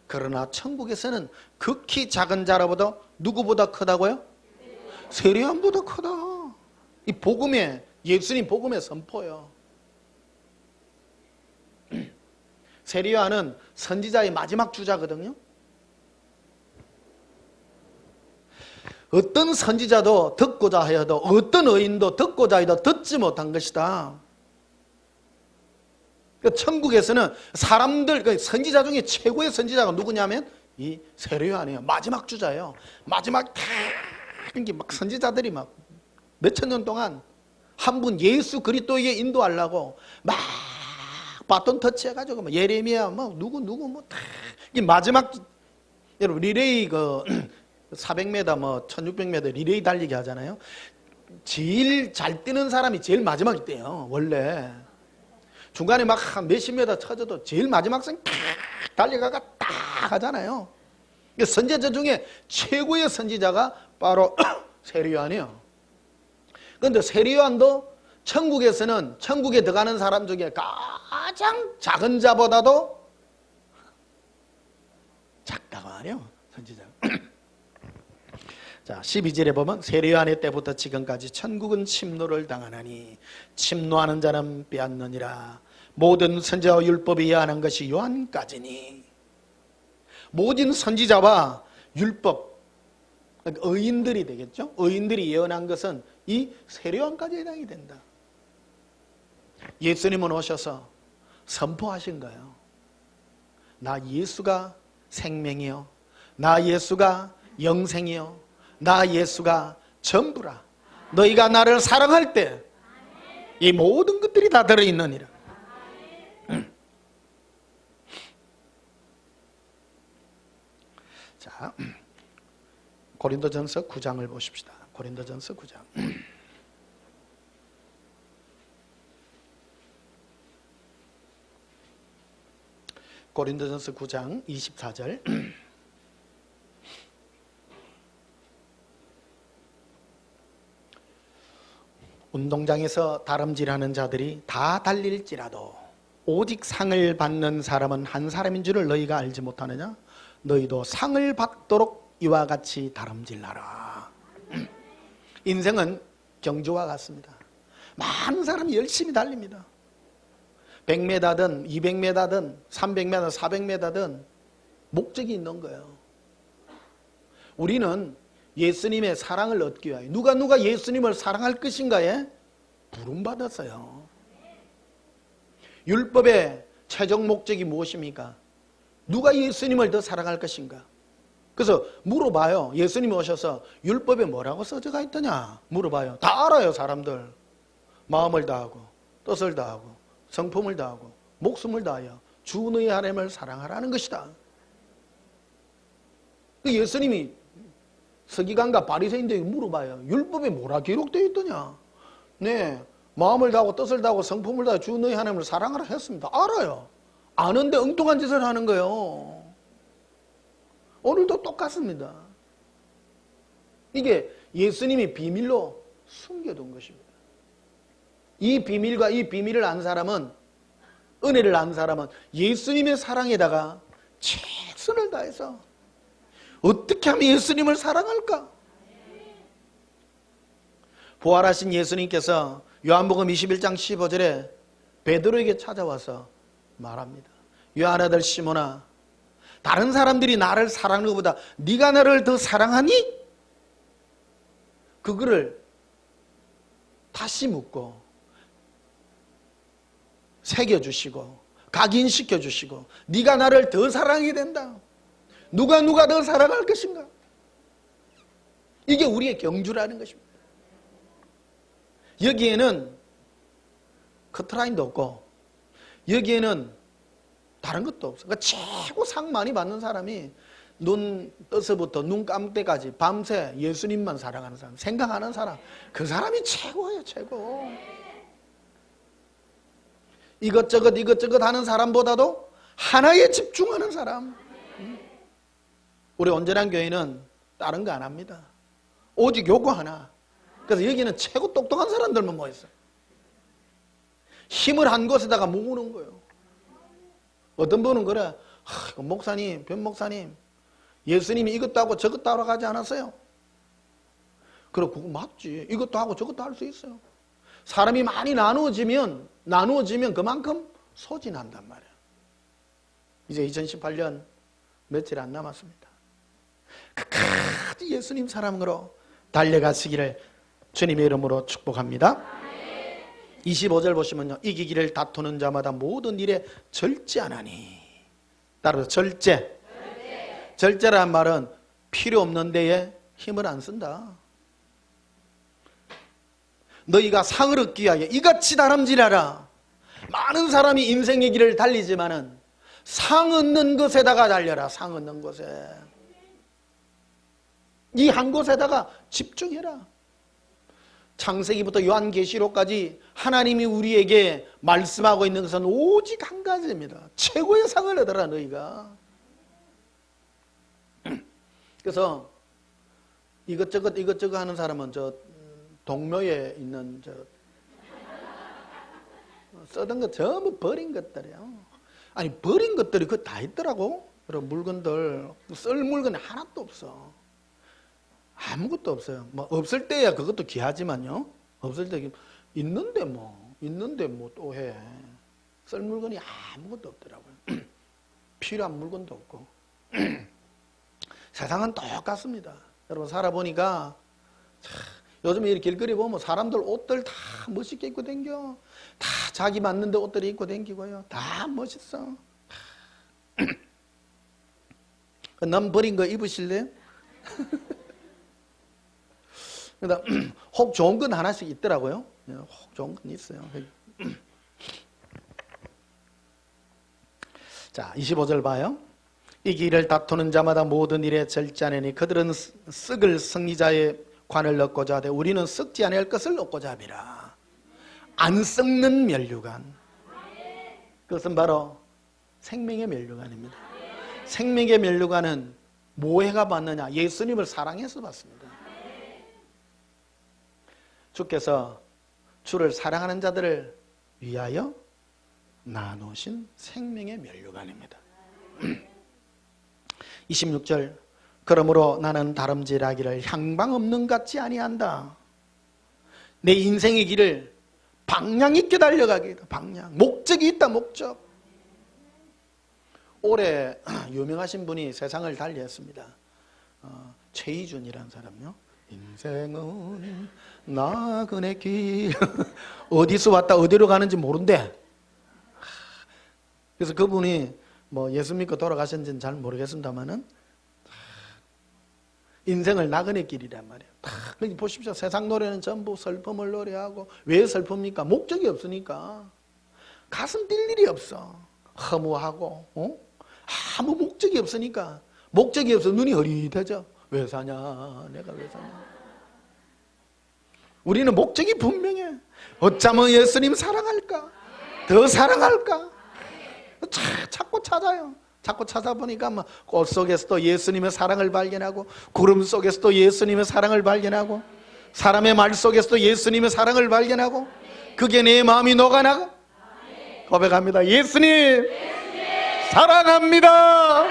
그러나 천국에서는 극히 작은 자라보다 누구보다 크다고요? 세례요한보다 크다. 이 복음의, 예수님 복음의 선포요. 세례요한은 선지자의 마지막 주자거든요. 어떤 선지자도 듣고자 하여도, 어떤 의인도 듣고자 하여도 듣지 못한 것이다. 천국에서는 사람들, 선지자 중에 최고의 선지자가 누구냐면 이 세례요한이에요. 마지막 주자예요. 마지막 다 이게 막 선지자들이 막 몇천 년 동안 한 분 예수 그리스도에게 인도하려고 막 바톤 터치해가지고 뭐 예레미야 뭐 누구 뭐 다 이 마지막, 여러분 리레이 400m 뭐 1600m 리레이 달리기 하잖아요. 제일 잘 뛰는 사람이 제일 마지막에 뛰어요. 원래 중간에 막 한 몇십 메다 쳐져도 제일 마지막 선 달려가가 딱 하잖아요. 선지자 중에 최고의 선지자가 바로 세례요한이에요. 그런데 세례요한도 천국에서는, 천국에 들어가는 사람 중에 가장 작은 자보다도 작다고 하네요, 선지자. 자, 12절에 보면 세례요한의 때부터 지금까지 천국은 침노를 당하나니 침노하는 자는 빼앗느니라. 모든 선지자와 율법이 예언한 것이 요한까지니. 모든 선지자와 율법, 의인들이 되겠죠. 의인들이 예언한 것은 이 세례요한까지 해당이 된다. 예수님은 오셔서 선포하신 거예요. 나 예수가 생명이요, 나 예수가 영생이요, 나 예수가 전부라. 너희가 나를 사랑할 때 이 모든 것들이 다 들어있느니라. 자, 고린도전서 9장을 보십시다. 고린도전서 9장. 고린도전서 9장 24절. 운동장에서 다름질하는 자들이 다 달릴지라도 오직 상을 받는 사람은 한 사람인 줄을 너희가 알지 못하느냐? 너희도 상을 받도록 이와 같이 다름질하라. 인생은 경주와 같습니다. 많은 사람이 열심히 달립니다. 100m든 200m든 300m, 400m든 목적이 있는 거예요. 우리는 예수님의 사랑을 얻기 위하여, 누가 예수님을 사랑할 것인가에 부름받았어요. 율법의 최종 목적이 무엇입니까? 누가 예수님을 더 사랑할 것인가? 그래서 물어봐요. 예수님이 오셔서 율법에 뭐라고 써져가 있더냐 물어봐요. 다 알아요. 사람들. 마음을 다하고 뜻을 다하고 성품을 다하고 목숨을 다하여 주 너희 하나님을 사랑하라는 것이다. 예수님이 서기관과 바리새인들에게 물어봐요. 율법에 뭐라 기록되어 있더냐? 네, 마음을 다하고 뜻을 다하고 성품을 다하고 주 너희 하나님을 사랑하라 했습니다. 알아요. 아는데 엉뚱한 짓을 하는 거예요. 오늘도 똑같습니다. 이게 예수님이 비밀로 숨겨둔 것입니다. 이 비밀과 이 비밀을 안 사람은, 은혜를 안 사람은 예수님의 사랑에다가 최선을 다해서 어떻게 하면 예수님을 사랑할까? 부활하신 예수님께서 요한복음 21장 15절에 베드로에게 찾아와서 말합니다. 요한 아들 시몬아, 다른 사람들이 나를 사랑하는 것보다 네가 나를 더 사랑하니? 그거를 다시 묻고 새겨주시고 각인시켜주시고 네가 나를 더 사랑해야 된다. 누가 더 사랑할 것인가? 이게 우리의 경주라는 것입니다. 여기에는 커트라인도 없고 여기에는 다른 것도 없어. 그러니까 최고 상 많이 받는 사람이 눈 떠서부터 눈 감을 때까지 밤새 예수님만 사랑하는 사람, 생각하는 사람, 그 사람이 최고예요, 최고. 이것저것 하는 사람보다도 하나에 집중하는 사람. 우리 온전한 교회는 다른 거 안 합니다. 오직 요거 하나. 그래서 여기는 최고 똑똑한 사람들만 모였어요. 힘을 한 곳에다가 모으는 거예요. 어떤 분은 그래, 목사님, 변 목사님, 예수님이 이것도 하고 저것도 하러 가지 않았어요? 그래, 그거 맞지. 이것도 하고 저것도 할 수 있어요. 사람이 많이 나누어지면 그만큼 소진한단 말이에요. 이제 2018년 며칠 안 남았습니다. 끝까지 예수님 사랑으로 달려가시기를 주님의 이름으로 축복합니다. 25절 보시면요, 이기기를 다투는 자마다 모든 일에 절제하나니. 따라서 절제라는 말은 필요 없는 데에 힘을 안 쓴다. 너희가 상을 얻기 위하여 이같이 다름질하라. 많은 사람이 인생의 길을 달리지만은 상 얻는 것에다가 달려라. 상 얻는 것에. 이 한 곳에다가 집중해라. 창세기부터 요한계시록까지 하나님이 우리에게 말씀하고 있는 것은 오직 한 가지입니다. 최고의 상을 얻어라 너희가. 그래서 이것저것 하는 사람은 저 동묘에 있는 저 쓰던 거 전부 버린 것들이에요. 아니 버린 것들이 그거 다 있더라고. 그런 물건들 쓸 물건이 하나도 없어. 아무것도 없어요. 뭐 없을 때야 그것도 귀하지만요. 없을 때 있는데 뭐 또 해. 쓸 물건이 아무것도 없더라고요. 필요한 물건도 없고. 세상은 똑같습니다. 여러분 살아보니까 요즘에 이렇게 길거리 보면 사람들 옷들 다 멋있게 입고 다녀. 다 자기 맞는데 옷들이 입고 다니고요. 다 멋있어. 남 버린 거 입으실래요? 혹 좋은 건 하나씩 있더라고요. 혹 좋은 건 있어요. 자, 25절 봐요. 이 길을 다투는 자마다 모든 일에 절제하느니 그들은 썩을 승리자의 관을 얻고자 하되 우리는 썩지 아니할 것을 얻고자 함이라. 안 썩는 면류관. 그것은 바로 생명의 면류관입니다. 생명의 면류관은 뭐해가 받느냐? 예수님을 사랑해서 받습니다. 주께서 주를 사랑하는 자들을 위하여 나누신 생명의 면류관입니다. 26절 그러므로 나는 다름질하기를 향방 없는 같이 아니한다. 내 인생의 길을 방향 있게 달려가기다. 방향. 목적이 있다. 목적. 올해 유명하신 분이 세상을 달리했습니다. 최희준이라는 사람요. 인생은 나그네 길. 어디서 왔다 어디로 가는지 모른대. 그래서 그분이 뭐 예수 믿고 돌아가셨는지는 잘 모르겠습니다만은 인생을 나그네 길이란 말이에요. 그러니까 보십시오. 세상 노래는 전부 슬픔을 노래하고 왜 슬픕니까? 목적이 없으니까. 가슴 뛸 일이 없어. 허무하고 아무 목적이 없으니까. 목적이 없어 눈이 흐릿해져. 왜 사냐? 내가 왜 사냐? 우리는 목적이 분명해. 어쩌면 예수님 사랑할까? 더 사랑할까? 자꾸 찾아요. 자꾸 찾아보니까 꽃 속에서도 예수님의 사랑을 발견하고, 구름 속에서도 예수님의 사랑을 발견하고, 사람의 말 속에서도 예수님의 사랑을 발견하고, 그게 내 마음이 녹아나고 고백합니다. 예수님, 사랑합니다.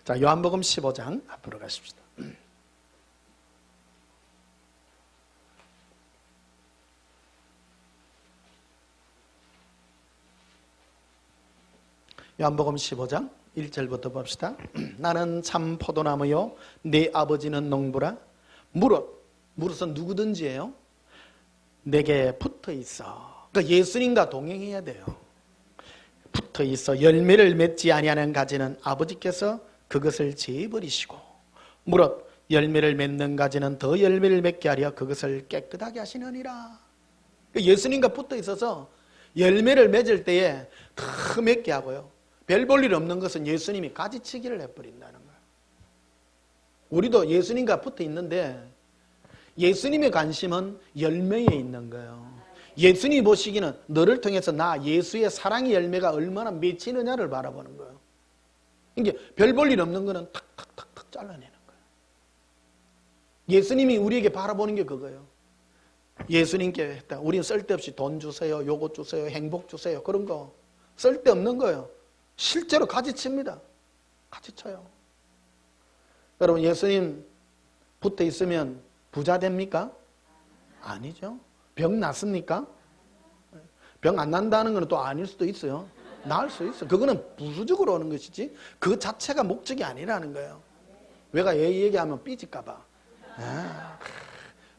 자, 요한복음 15장 앞으로 가십시다. 요한복음 15장 1절부터 봅시다. 나는 참 포도나무요 내 아버지는 농부라. 무릇은 누구든지예요 내게 붙어 있어. 그러니까 예수님과 동행해야 돼요. 붙어 있어 열매를 맺지 아니하는 가지는 아버지께서 그것을 제버리시고, 무릇 열매를 맺는 가지는 더 열매를 맺게 하려 그것을 깨끗하게 하시느니라. 그러니까 예수님과 붙어 있어서 열매를 맺을 때에 더 맺게 하고요, 별 볼 일 없는 것은 예수님이 가지치기를 해버린다는 거예요. 우리도 예수님과 붙어 있는데 예수님의 관심은 열매에 있는 거예요. 예수님이 보시기는 너를 통해서 나 예수의 사랑의 열매가 얼마나 맺히느냐를 바라보는 거예요. 이게 별 볼 일 없는 거는 탁탁탁탁 잘라내는 거예요. 예수님이 우리에게 바라보는 게 그거예요. 예수님께 했다. 우리는 쓸데없이 돈 주세요, 요것 주세요, 행복 주세요, 그런 거 쓸데없는 거예요. 실제로 가지칩니다. 가지쳐요. 여러분, 예수님 붙어 있으면 부자 됩니까? 아니죠. 병 낫습니까? 병 안 난다는 건 또 아닐 수도 있어요. 나을 수 있어. 그거는 부수적으로 오는 것이지 그 자체가 목적이 아니라는 거예요. 왜가 얘기하면 삐질까봐.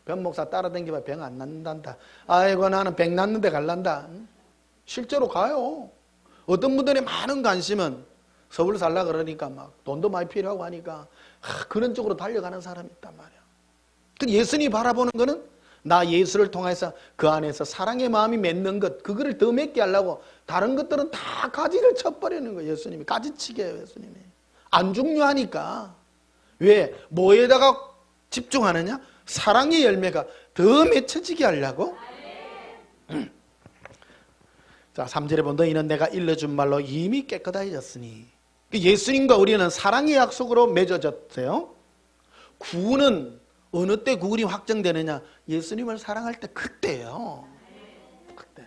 병 목사 따라다니면 병 안 낫는단다. 아이고 나는 병 낫는데 갈란다. 실제로 가요. 어떤 분들의 많은 관심은 서울 살라 그러니까 막 돈도 많이 필요하고 하니까 그런 쪽으로 달려가는 사람이 있단 말이야. 예수님이 바라보는 거는 나 예수를 통해서 그 안에서 사랑의 마음이 맺는 것, 그거를 더 맺게 하려고 다른 것들은 다 가지를 쳐버리는 거예요. 예수님이 가지치게 해요. 예수님이 안 중요하니까. 왜? 뭐에다가 집중하느냐? 사랑의 열매가 더 맺혀지게 하려고. 자, 3절에 보면 너희는 내가 일러준 말로 이미 깨끗해졌으니, 예수님과 우리는 사랑의 약속으로 맺어졌어요. 구원은 어느 때 구원이 확정되느냐? 예수님을 사랑할 때 그때예요. 그때.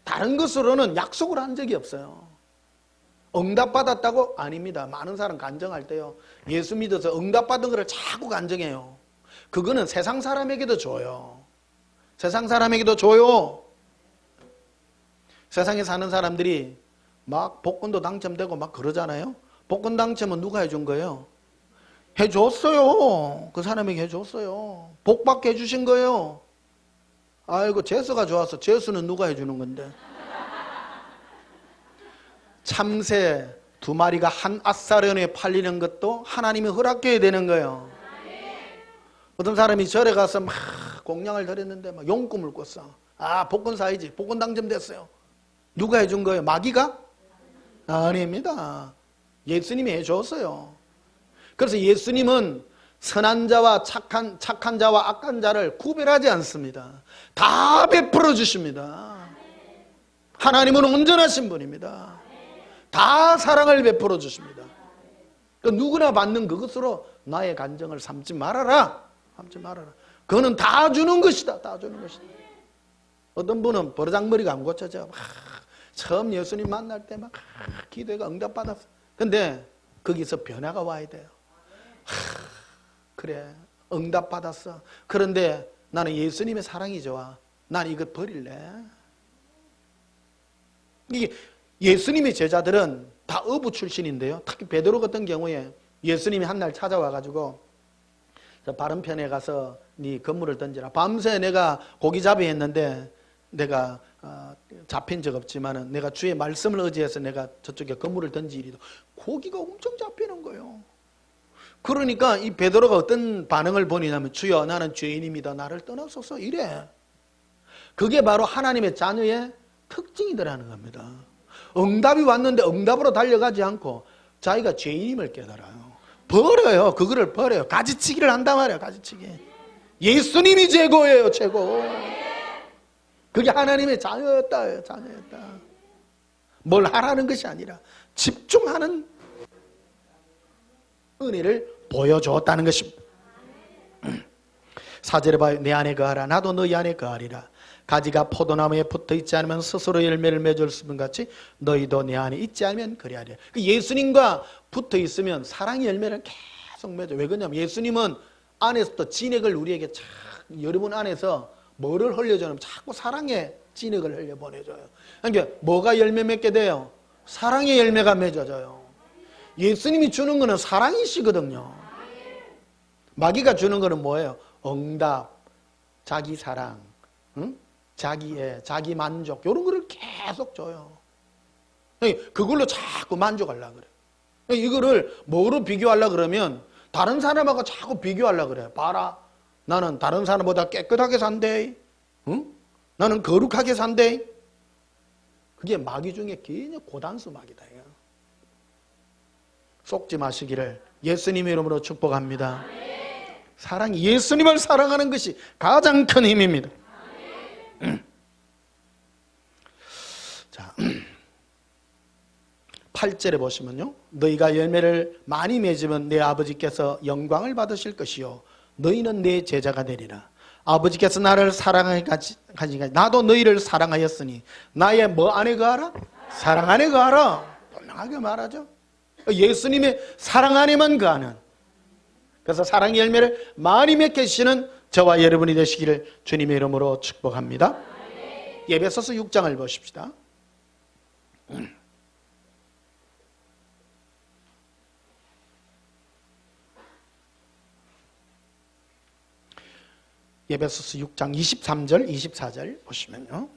다른 것으로는 약속을 한 적이 없어요. 응답받았다고? 아닙니다. 많은 사람 간증할 때요, 예수 믿어서 응답받은 거를 자꾸 간증해요. 그거는 세상 사람에게도 줘요. 세상 사람에게도 줘요. 세상에 사는 사람들이 막 복권도 당첨되고 막 그러잖아요. 복권 당첨은 누가 해준 거예요? 해줬어요. 그 사람에게 해줬어요. 복 받게 해주신 거예요. 아이고 재수가 좋아서. 재수는 누가 해주는 건데. 참새 2마리가 한 아사련에 팔리는 것도 하나님이 허락해야 되는 거예요. 어떤 사람이 절에 가서 막 공양을 드렸는데 막 용꿈을 꿨어. 아, 복권 사야지. 복권 당첨됐어요. 누가 해준 거예요? 마귀가? 아닙니다. 예수님이 해줬어요. 그래서 예수님은 선한 자와 착한 자와 악한 자를 구별하지 않습니다. 다 베풀어 주십니다. 하나님은 온전하신 분입니다. 다 사랑을 베풀어 주십니다. 그러니까 누구나 받는 그것으로 나의 간정을 삼지 말아라. 삼지 말아라. 그거는 다 주는 것이다. 다 주는 것이다. 어떤 분은 버르장머리가 안 고쳐져. 처음 예수님 만날 때 막 기도가 응답받았어. 근데 거기서 변화가 와야 돼요. 그래, 응답받았어. 그런데 나는 예수님의 사랑이 좋아. 난 이거 버릴래. 이게 예수님의 제자들은 다 어부 출신인데요. 특히 베드로 같은 경우에 예수님이 한 날 찾아와가지고 바른 편에 가서 네 건물을 던지라. 밤새 내가 고기잡이 했는데 내가 잡힌 적 없지만은 내가 주의 말씀을 의지해서 내가 저쪽에 건물을 던지리도. 고기가 엄청 잡히는 거예요. 그러니까 이 베드로가 어떤 반응을 보이냐면 주여 나는 죄인입니다. 나를 떠나소서 이래. 그게 바로 하나님의 자녀의 특징이더라는 겁니다. 응답이 왔는데 응답으로 달려가지 않고 자기가 죄인임을 깨달아요. 버려요. 그거를 버려요. 가지치기를 한단 말이에요. 가지치기. 예수님이 최고예요. 최고. 그게 하나님의 자녀였다. 자녀였다. 뭘 하라는 것이 아니라 집중하는 은혜를 보여줬다는 것입니다. 4절에 봐요. 내 안에 거하라. 나도 너희 안에 거하리라. 가지가 포도나무에 붙어있지 않으면 스스로 열매를 맺을 수 있는 같이 너희도 내 안에 있지 않으면 그리하리라. 예수님과 붙어있으면 사랑의 열매를 계속 맺어요. 왜 그러냐면 예수님은 안에서부터 진액을 우리에게 여러분 안에서 뭐를 흘려주냐면 자꾸 사랑의 진액을 흘려보내줘요. 그러니까 뭐가 열매 맺게 돼요? 사랑의 열매가 맺어져요. 예수님이 주는 거는 사랑이시거든요. 마귀가 주는 거는 뭐예요? 응답, 자기 사랑, 응? 자기 만족 이런 거를 계속 줘요. 그걸로 자꾸 만족하려고 그래요. 이거를 뭐로 비교하려고 그러면 다른 사람하고 자꾸 비교하려고 그래요. 봐라, 나는 다른 사람보다 깨끗하게 산대. 응? 나는 거룩하게 산대. 그게 마귀 중에 굉장히 고단수 마귀다. 속지 마시기를 예수님의 이름으로 축복합니다. 사랑이 예수님을 사랑하는 것이 가장 큰 힘입니다. 자, 8절에 보시면요. 너희가 열매를 많이 맺으면 내 아버지께서 영광을 받으실 것이요 너희는 내 제자가 되리라. 아버지께서 나를 사랑하시니까 나도 너희를 사랑하였으니 나의 뭐 안에 거하라? 사랑 안에 거하라. 분명하게 말하죠. 예수님의 사랑 안에만 거하는, 그래서 사랑의 열매를 많이 맺게 하시는 저와 여러분이 되시기를 주님의 이름으로 축복합니다. 에베소서 6장을 보십시다. 에베소서 6장 23절 24절 보시면요.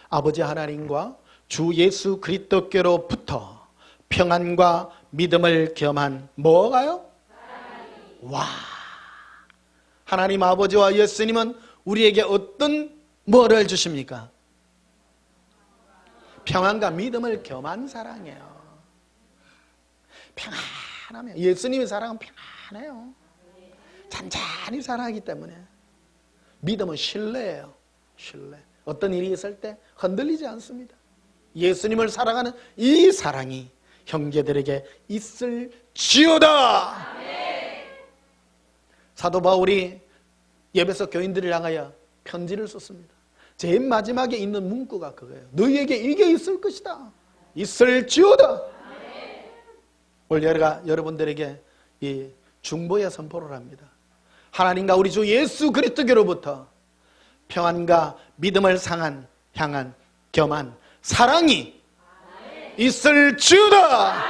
아버지 하나님과 주 예수 그리스도께로부터 평안과 믿음을 겸한 뭐가요? 와, 하나님 아버지와 예수님은 우리에게 어떤 뭐를 주십니까? 평안과 믿음을 겸한 사랑이에요. 평안하면 예수님의 사랑은 평안해요. 잔잔히 사랑하기 때문에. 믿음은 신뢰예요. 신뢰. 어떤 일이 있을 때 흔들리지 않습니다. 예수님을 사랑하는 이 사랑이 형제들에게 있을지어다. 사도 바울이 에베소 교인들을 향하여 편지를 썼습니다. 제일 마지막에 있는 문구가 그거예요. 너희에게 이게 있을 것이다. 있을지어다. 오늘 여러분들에게 이 중보의 선포를 합니다. 하나님과 우리 주 예수 그리스도께로부터 평안과 믿음을 향한 겸한 사랑이 있을지어다.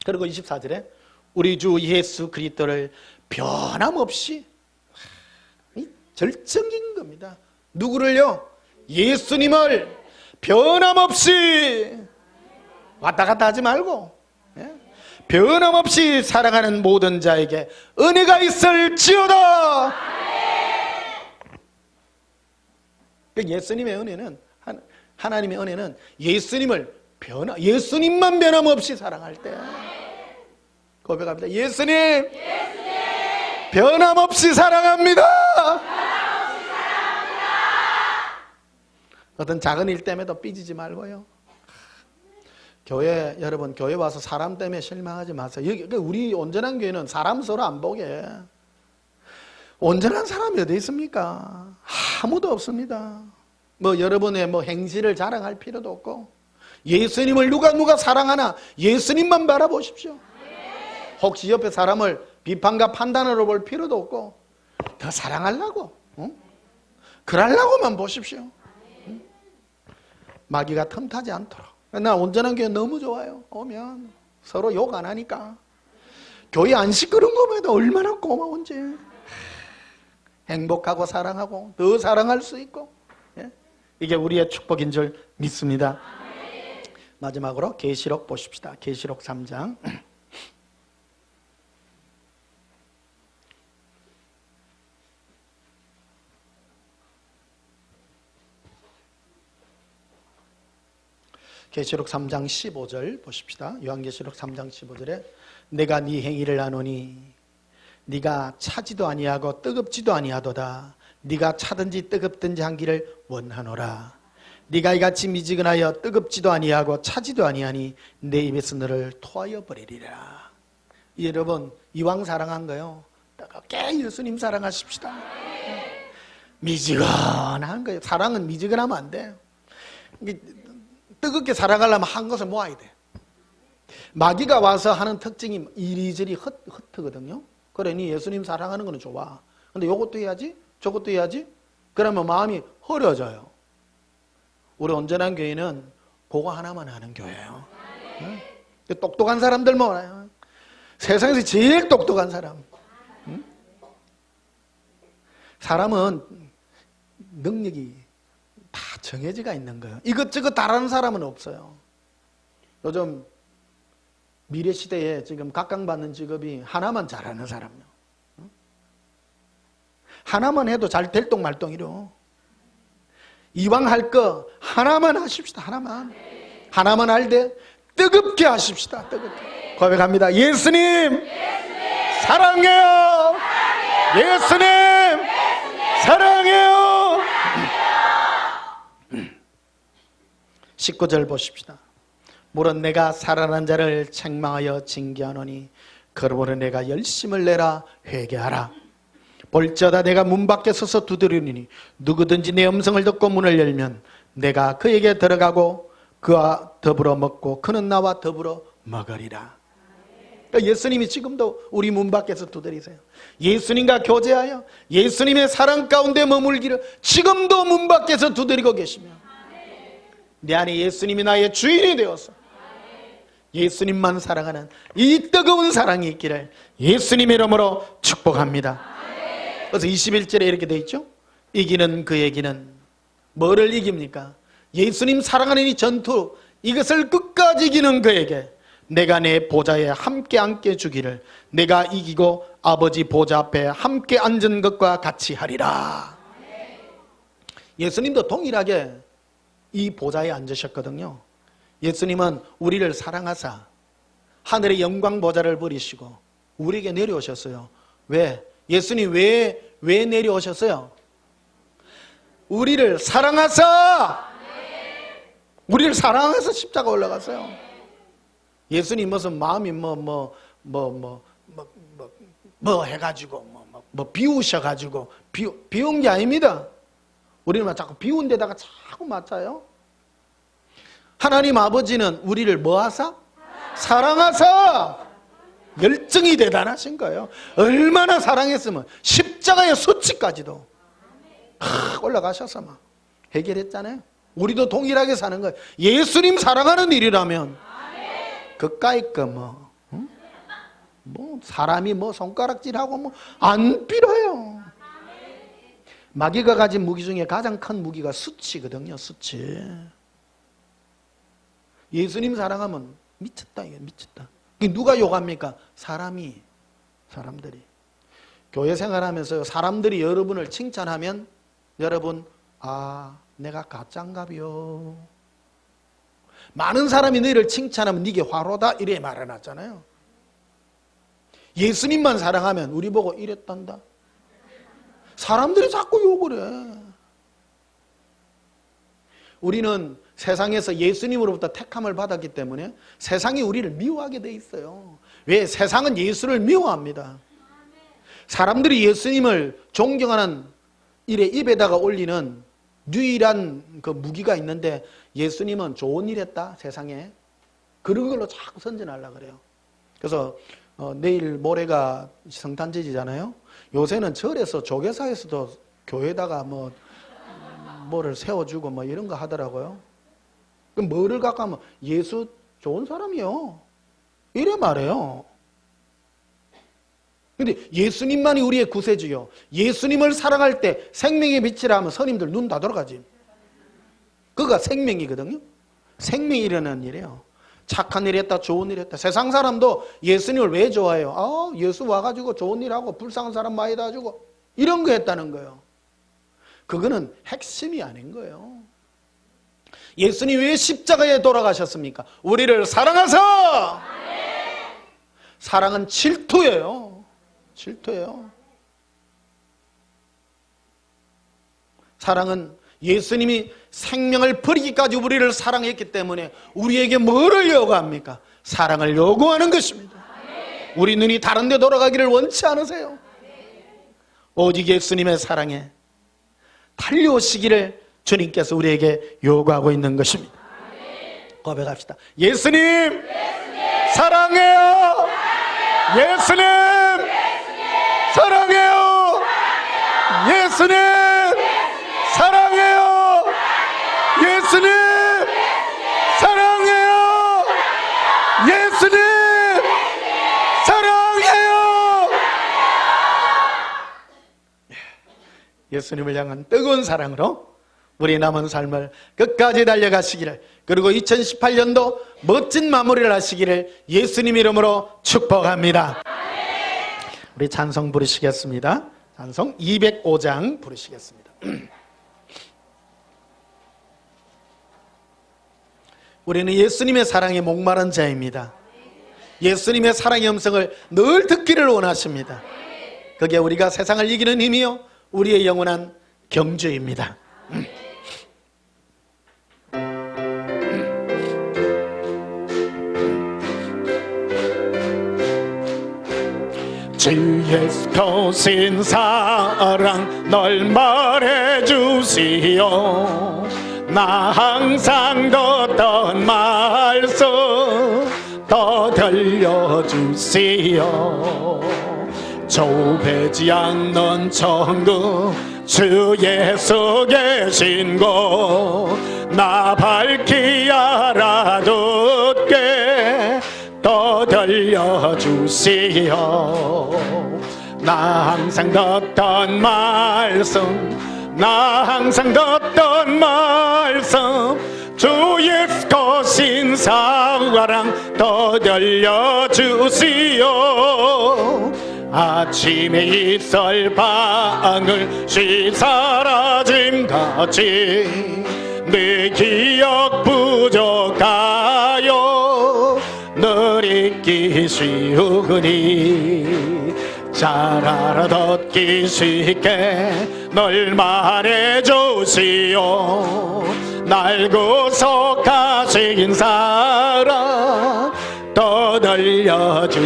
그리고 24절에 우리 주 예수 그리스도를 변함없이, 절정인 겁니다. 누구를요? 예수님을 변함없이, 왔다 갔다 하지 말고 변함없이 사랑하는 모든 자에게 은혜가 있을지어다. 예수님의 은혜는, 하나님의 은혜는 예수님만 변함없이 사랑할 때 고백합니다. 예수님, 변함없이 사랑합니다. 어떤 작은 일 때문에도 삐지지 말고요. 여러분 교회 와서 사람 때문에 실망하지 마세요. 우리 온전한 교회는 사람 서로 안 보게. 온전한 사람이 어디 있습니까? 아무도 없습니다. 여러분의 행실을 자랑할 필요도 없고, 예수님을 누가 사랑하나 예수님만 바라보십시오. 혹시 옆에 사람을 비판과 판단으로 볼 필요도 없고, 더 사랑하려고, 그러려고만 보십시오. 마귀가 틈타지 않도록. 나 온전한 교회 너무 좋아요. 오면 서로 욕 안 하니까. 교회 안 시끄러운 것보다 얼마나 고마운지. 행복하고 사랑하고 더 사랑할 수 있고, 이게 우리의 축복인 줄 믿습니다. 마지막으로 계시록 보십시다. 계시록 3장. 계시록 3장 15절 보십시다. 요한계시록 3장 15절에 내가 네 행위를 아노니 네가 차지도 아니하고 뜨겁지도 아니하도다. 네가 차든지 뜨겁든지 하기를 원하노라. 네가 이같이 미지근하여 뜨겁지도 아니하고 차지도 아니하니 내 입에서 너를 토하여 버리리라. 여러분, 이왕 사랑한 거요, 뜨겁게 예수님 사랑하십시다. 미지근한 거예요. 사랑은 미지근하면 안 돼요. 뜨겁게 사랑하려면 한 것을 모아야 돼. 마귀가 와서 하는 특징이 이리저리 흩트거든요. 그러니 예수님 사랑하는 거는 좋아. 근데 이것도 해야지, 저것도 해야지. 그러면 마음이 흐려져요. 우리 온전한 교회는 그거 하나만 하는 교회예요. 응? 똑똑한 사람들만 와요. 세상에서 제일 똑똑한 사람. 응? 사람은 능력이 다 정해져가 있는 거예요. 이것저것 다르는 사람은 없어요. 요즘 미래 시대에 지금 각광받는 직업이 하나만 잘하는 사람이요. 응? 하나만 해도 잘 될똥 말똥이로. 이왕 할 거 하나만 하십시다. 하나만 할 때 뜨겁게 하십시다. 뜨겁게 고백합니다. 예수님 사랑해요. 예수님 사랑해요. 19절 보십시다. 물은 내가 살아난 자를 책망하여 징계하노니 그러므로 내가 열심을 내라 회개하라. 볼지어다 내가 문 밖에 서서 두드리니 누구든지 내 음성을 듣고 문을 열면 내가 그에게 들어가고 그와 더불어 먹고 그는 나와 더불어 먹으리라. 그러니까 예수님이 지금도 우리 문 밖에서 두드리세요. 예수님과 교제하여 예수님의 사랑 가운데 머물기를 지금도 문 밖에서 두드리고 계시며 내 안에 예수님이 나의 주인이 되어서 예수님만 사랑하는 이 뜨거운 사랑이 있기를 예수님의 이름으로 축복합니다. 그래서 21절에 이렇게 되어 있죠. 이기는 그에게는 뭐를 이깁니까? 예수님 사랑하는 이 전투, 이것을 끝까지 이기는 그에게 내가 내 보좌에 함께 앉게 주기를 내가 이기고 아버지 보좌 앞에 함께 앉은 것과 같이 하리라. 예수님도 동일하게 이 보좌에 앉으셨거든요. 예수님은 우리를 사랑하사 하늘의 영광 보좌를 버리시고 우리에게 내려오셨어요. 왜? 예수님 왜 내려오셨어요? 우리를 사랑하사 십자가 올라갔어요. 예수님 무슨 마음이 해가지고 비우셔가지고 비운 게 아닙니다. 우리는 자꾸 비운 데다가 자꾸 맞아요. 하나님 아버지는 우리를 뭐하사? 사랑하사 열정이 대단하신 거예요. 얼마나 사랑했으면 십자가의 수치까지도 올라가셔서 막 해결했잖아요. 우리도 동일하게 사는 거예요. 예수님 사랑하는 일이라면 그까이 거 사람이 손가락질하고 안 필요해요. 마귀가 가진 무기 중에 가장 큰 무기가 수치거든요. 수치. 예수님 사랑하면 미쳤다. 이게 미쳤다. 누가 욕합니까? 사람들이. 교회 생활하면서 사람들이 여러분을 칭찬하면 여러분 내가 가짠가비요. 많은 사람이 너희를 칭찬하면 네게 화로다 이래 말해놨잖아요. 예수님만 사랑하면 우리 보고 이랬단다. 사람들이 자꾸 욕을 해. 우리는 세상에서 예수님으로부터 택함을 받았기 때문에 세상이 우리를 미워하게 돼 있어요. 왜? 세상은 예수를 미워합니다. 사람들이 예수님을 존경하는 일에 입에다가 올리는 유일한 그 무기가 있는데 예수님은 좋은 일 했다 세상에. 그런 걸로 자꾸 선전하려고 그래요. 그래서 내일 모레가 성탄節이잖아요. 요새는 절에서 조계사에서도 교회에다가 뭐를 세워주고 이런 거 하더라고요. 그럼 뭐를 갖고 하면 예수 좋은 사람이요 이래 말해요. 근데 예수님만이 우리의 구세주요. 예수님을 사랑할 때 생명의 빛이라 하면 선임들 눈 다 돌아가지. 그가 생명이거든요. 생명이 일어나는 일이에요. 착한 일 했다, 좋은 일 했다. 세상 사람도 예수님을 왜 좋아해요? 예수 와가지고 좋은 일 하고 불쌍한 사람 많이 다 주고 이런 거 했다는 거예요. 그거는 핵심이 아닌 거예요. 예수님 왜 십자가에 돌아가셨습니까? 우리를 사랑하사. 사랑은 질투예요. 질투예요. 사랑은 예수님이 생명을 버리기까지 우리를 사랑했기 때문에 우리에게 뭐를 요구합니까? 사랑을 요구하는 것입니다. 우리 눈이 다른 데 돌아가기를 원치 않으세요? 오직 예수님의 사랑에 달려오시기를 주님께서 우리에게 요구하고 있는 것입니다. 고백합시다. 예수님, 사랑해요. 예수님, 사랑해요. 예수님, 사랑해요. 예수님, 사랑해요. 예수님, 사랑해요. 예수님을 향한 뜨거운 사랑으로 우리 남은 삶을 끝까지 달려가시기를, 그리고 2018년도 멋진 마무리를 하시기를 예수님 이름으로 축복합니다. 우리 찬송 부르시겠습니다. 찬송 205장 부르시겠습니다. 우리는 예수님의 사랑에 목마른 자입니다. 예수님의 사랑의 음성을 늘 듣기를 원하십니다. 그게 우리가 세상을 이기는 힘이요 우리의 영원한 경주입니다. 주 예수 거신 사랑 널 말해주시오. 나 항상 듣던 말씀 더 들려주시오. 좁지 않는 천국 주 예수 계신 곳 나 밝히 알아듣게 더 들려주시오. 나 항상 듣던 말씀, 나 항상 듣던 말씀 주 예수 거신 사랑 더 들려주시오. 아침에 있을 방울이 사라짐같이 내 기억 부족하여 늘 잊기 쉬우니 잘 알아듣기 쉽게 널 말해주시오. 날 구속하신 사랑 더 들려주시오.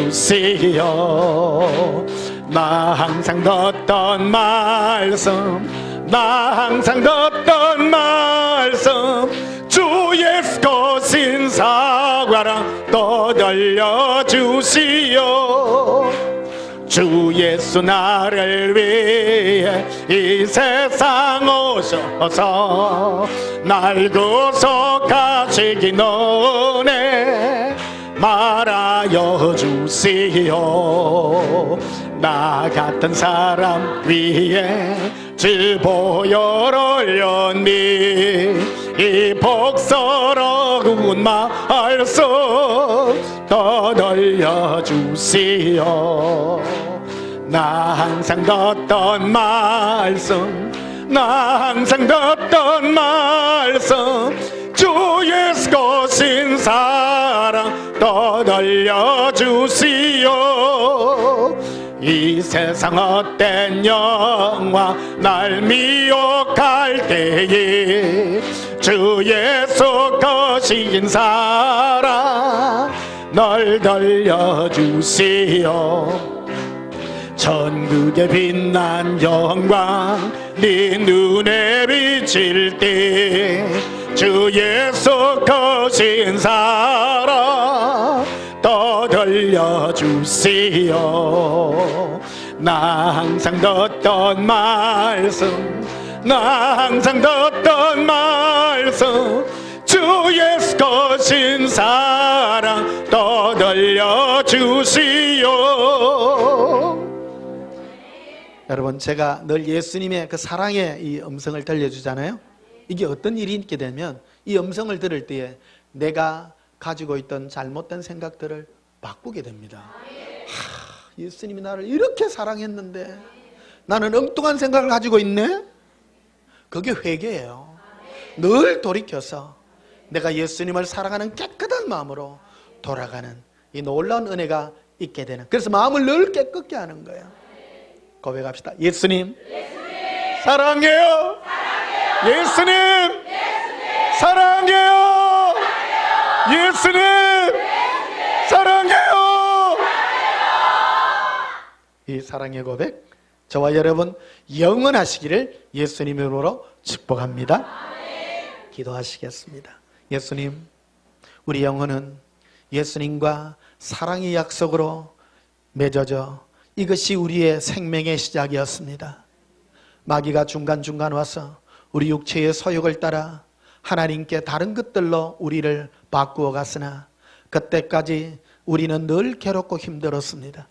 나 항상 듣던 말씀, 나 항상 듣던 말씀 주 예수 거신 사랑 더 들려주시오. 주 예수 나를 위해 이 세상 오셔서 날 구속하시기 전에 말하여 주시오. 나 같은 사람 위에 질보혈 흘렸니 이 복스러운 말씀 더 들려주시오. 나 항상 듣던 말씀, 나 항상 듣던 말씀 주 예수 거신 사랑 더 들려주시오. 이 세상 헛된 영화 날 미혹할 때에 주 예수 거신 사랑 널 들려주시오. 천국의 빛난 영광 네 눈에 비칠 때 주 예수 거신 사랑 더 들려주시오. 나 항상 듣던 말씀, 나 항상 듣던 말씀 주 예수 거신 사랑 더 들려주시오. 여러분, 제가 늘 예수님의 그 사랑의 이 음성을 들려주잖아요. 이게 어떤 일이 있게 되면 이 음성을 들을 때에 내가 가지고 있던 잘못된 생각들을 바꾸게 됩니다. 예수님이 나를 이렇게 사랑했는데 나는 엉뚱한 생각을 가지고 있네? 그게 회개예요. 늘 돌이켜서 내가 예수님을 사랑하는 깨끗한 마음으로 돌아가는 이 놀라운 은혜가 있게 되는, 그래서 마음을 늘 깨끗게 하는 거예요. 고백합시다. 예수님, 사랑해요. 예수님, 사랑해요. 예수님, 사랑해요. 이 사랑의 고백 저와 여러분 영원하시기를 예수님 이름으로 축복합니다. 기도하시겠습니다. 예수님, 우리 영혼은 예수님과 사랑의 약속으로 맺어져 이것이 우리의 생명의 시작이었습니다. 마귀가 중간중간 와서 우리 육체의 소욕을 따라 하나님께 다른 것들로 우리를 바꾸어 갔으나 그때까지 우리는 늘 괴롭고 힘들었습니다.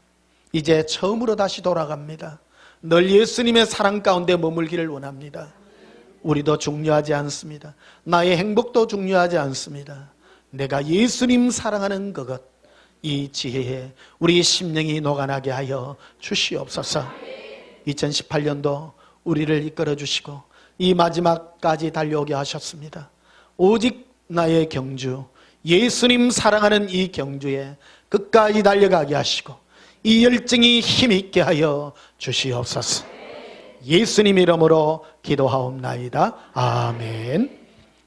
이제 처음으로 다시 돌아갑니다. 늘 예수님의 사랑 가운데 머물기를 원합니다. 우리도 중요하지 않습니다. 나의 행복도 중요하지 않습니다. 내가 예수님 사랑하는 그것, 이 지혜에 우리 심령이 녹아나게 하여 주시옵소서. 2018년도 우리를 이끌어 주시고 이 마지막까지 달려오게 하셨습니다. 오직 나의 경주, 예수님 사랑하는 이 경주에 끝까지 달려가게 하시고 이 열정이 힘있게 하여 주시옵소서. 예수님 이름으로 기도하옵나이다. 아멘.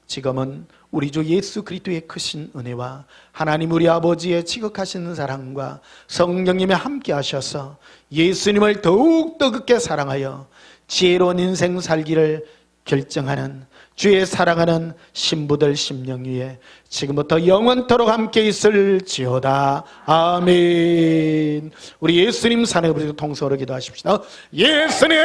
지금은 우리 주 예수 그리스도의 크신 은혜와 하나님 우리 아버지의 지극하신 사랑과 성령님이 함께 하셔서 예수님을 더욱더 깊게 사랑하여 지혜로운 인생 살기를 결정하는 주의 사랑하는 신부들 심령 위에 지금부터 영원토록 함께 있을지어다. 아멘. 우리 예수님 사랑해 부르시고 통성으로 기도하십시다. 예수님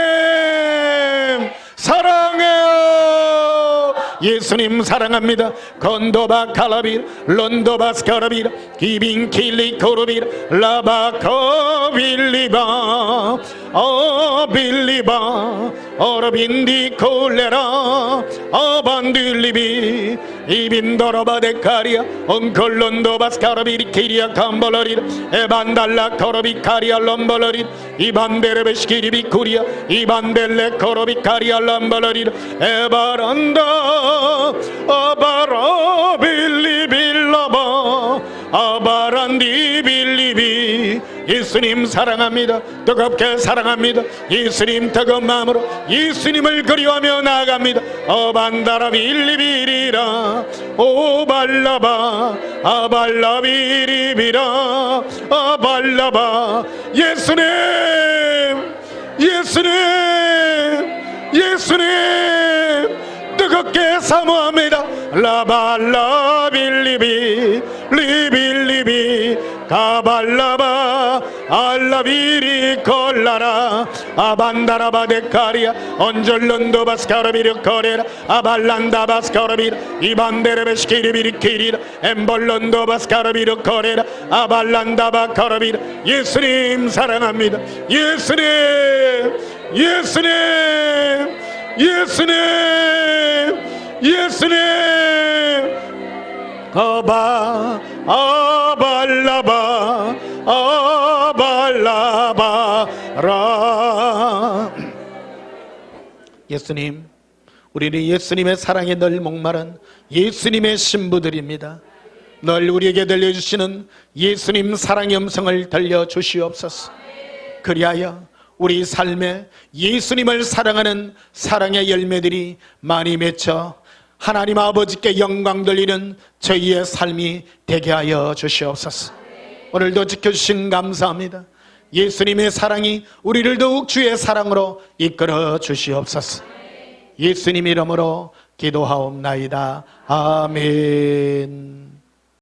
사랑해요. 예수님 사랑합니다. 건도바 칼라빌 런도바 스카라빌 기빈 킬리 코르빌 라바 코빌리바 빌리바 어러빈디 콜레라 어반딜리비 이빈도로바데카리아 엉컬론도바스카라비리 키리아 캄벌러리 에반달라 코로비카리아 럼벌러리 이반데레베시키리비 쿠리아 이반델레 코로비카리아 럼벌러리 에바란다 아바라빌리빌라바 아바란디빌리비. 예수님 사랑합니다. 뜨겁게 사랑합니다. 예수님 뜨거운 마음으로 예수님을 그리워하며 나아갑니다. 어반다라빌리비리라 오발라바 아발라비리비라 아발라바. 예수님 예수님 예수님 뜨겁게 사모합니다. 라발라빌리비 리빌리비 가발라바 알라비리 콜라라 아반다라바데카리아 언절론도바스카라비르 코레라 아발란다바스카라비르 이반데레베시키리비리 키리라 엠볼론도바스카라비르 코레라 아발란다바카라비르. 예수님 사랑합니다. 예수님 예수님 예수님 예수님 아발라바 아발라바라. 예수님, 우리는 예수님의 사랑에 늘 목마른 예수님의 신부들입니다. 늘 우리에게 들려주시는 예수님 사랑의 음성을 들려주시옵소서. 그리하여 우리 삶에 예수님을 사랑하는 사랑의 열매들이 많이 맺혀 하나님 아버지께 영광 돌리는 저희의 삶이 되게 하여 주시옵소서. 오늘도 지켜주신 감사합니다. 예수님의 사랑이 우리를 더욱 주의 사랑으로 이끌어 주시옵소서. 예수님 이름으로 기도하옵나이다. 아멘.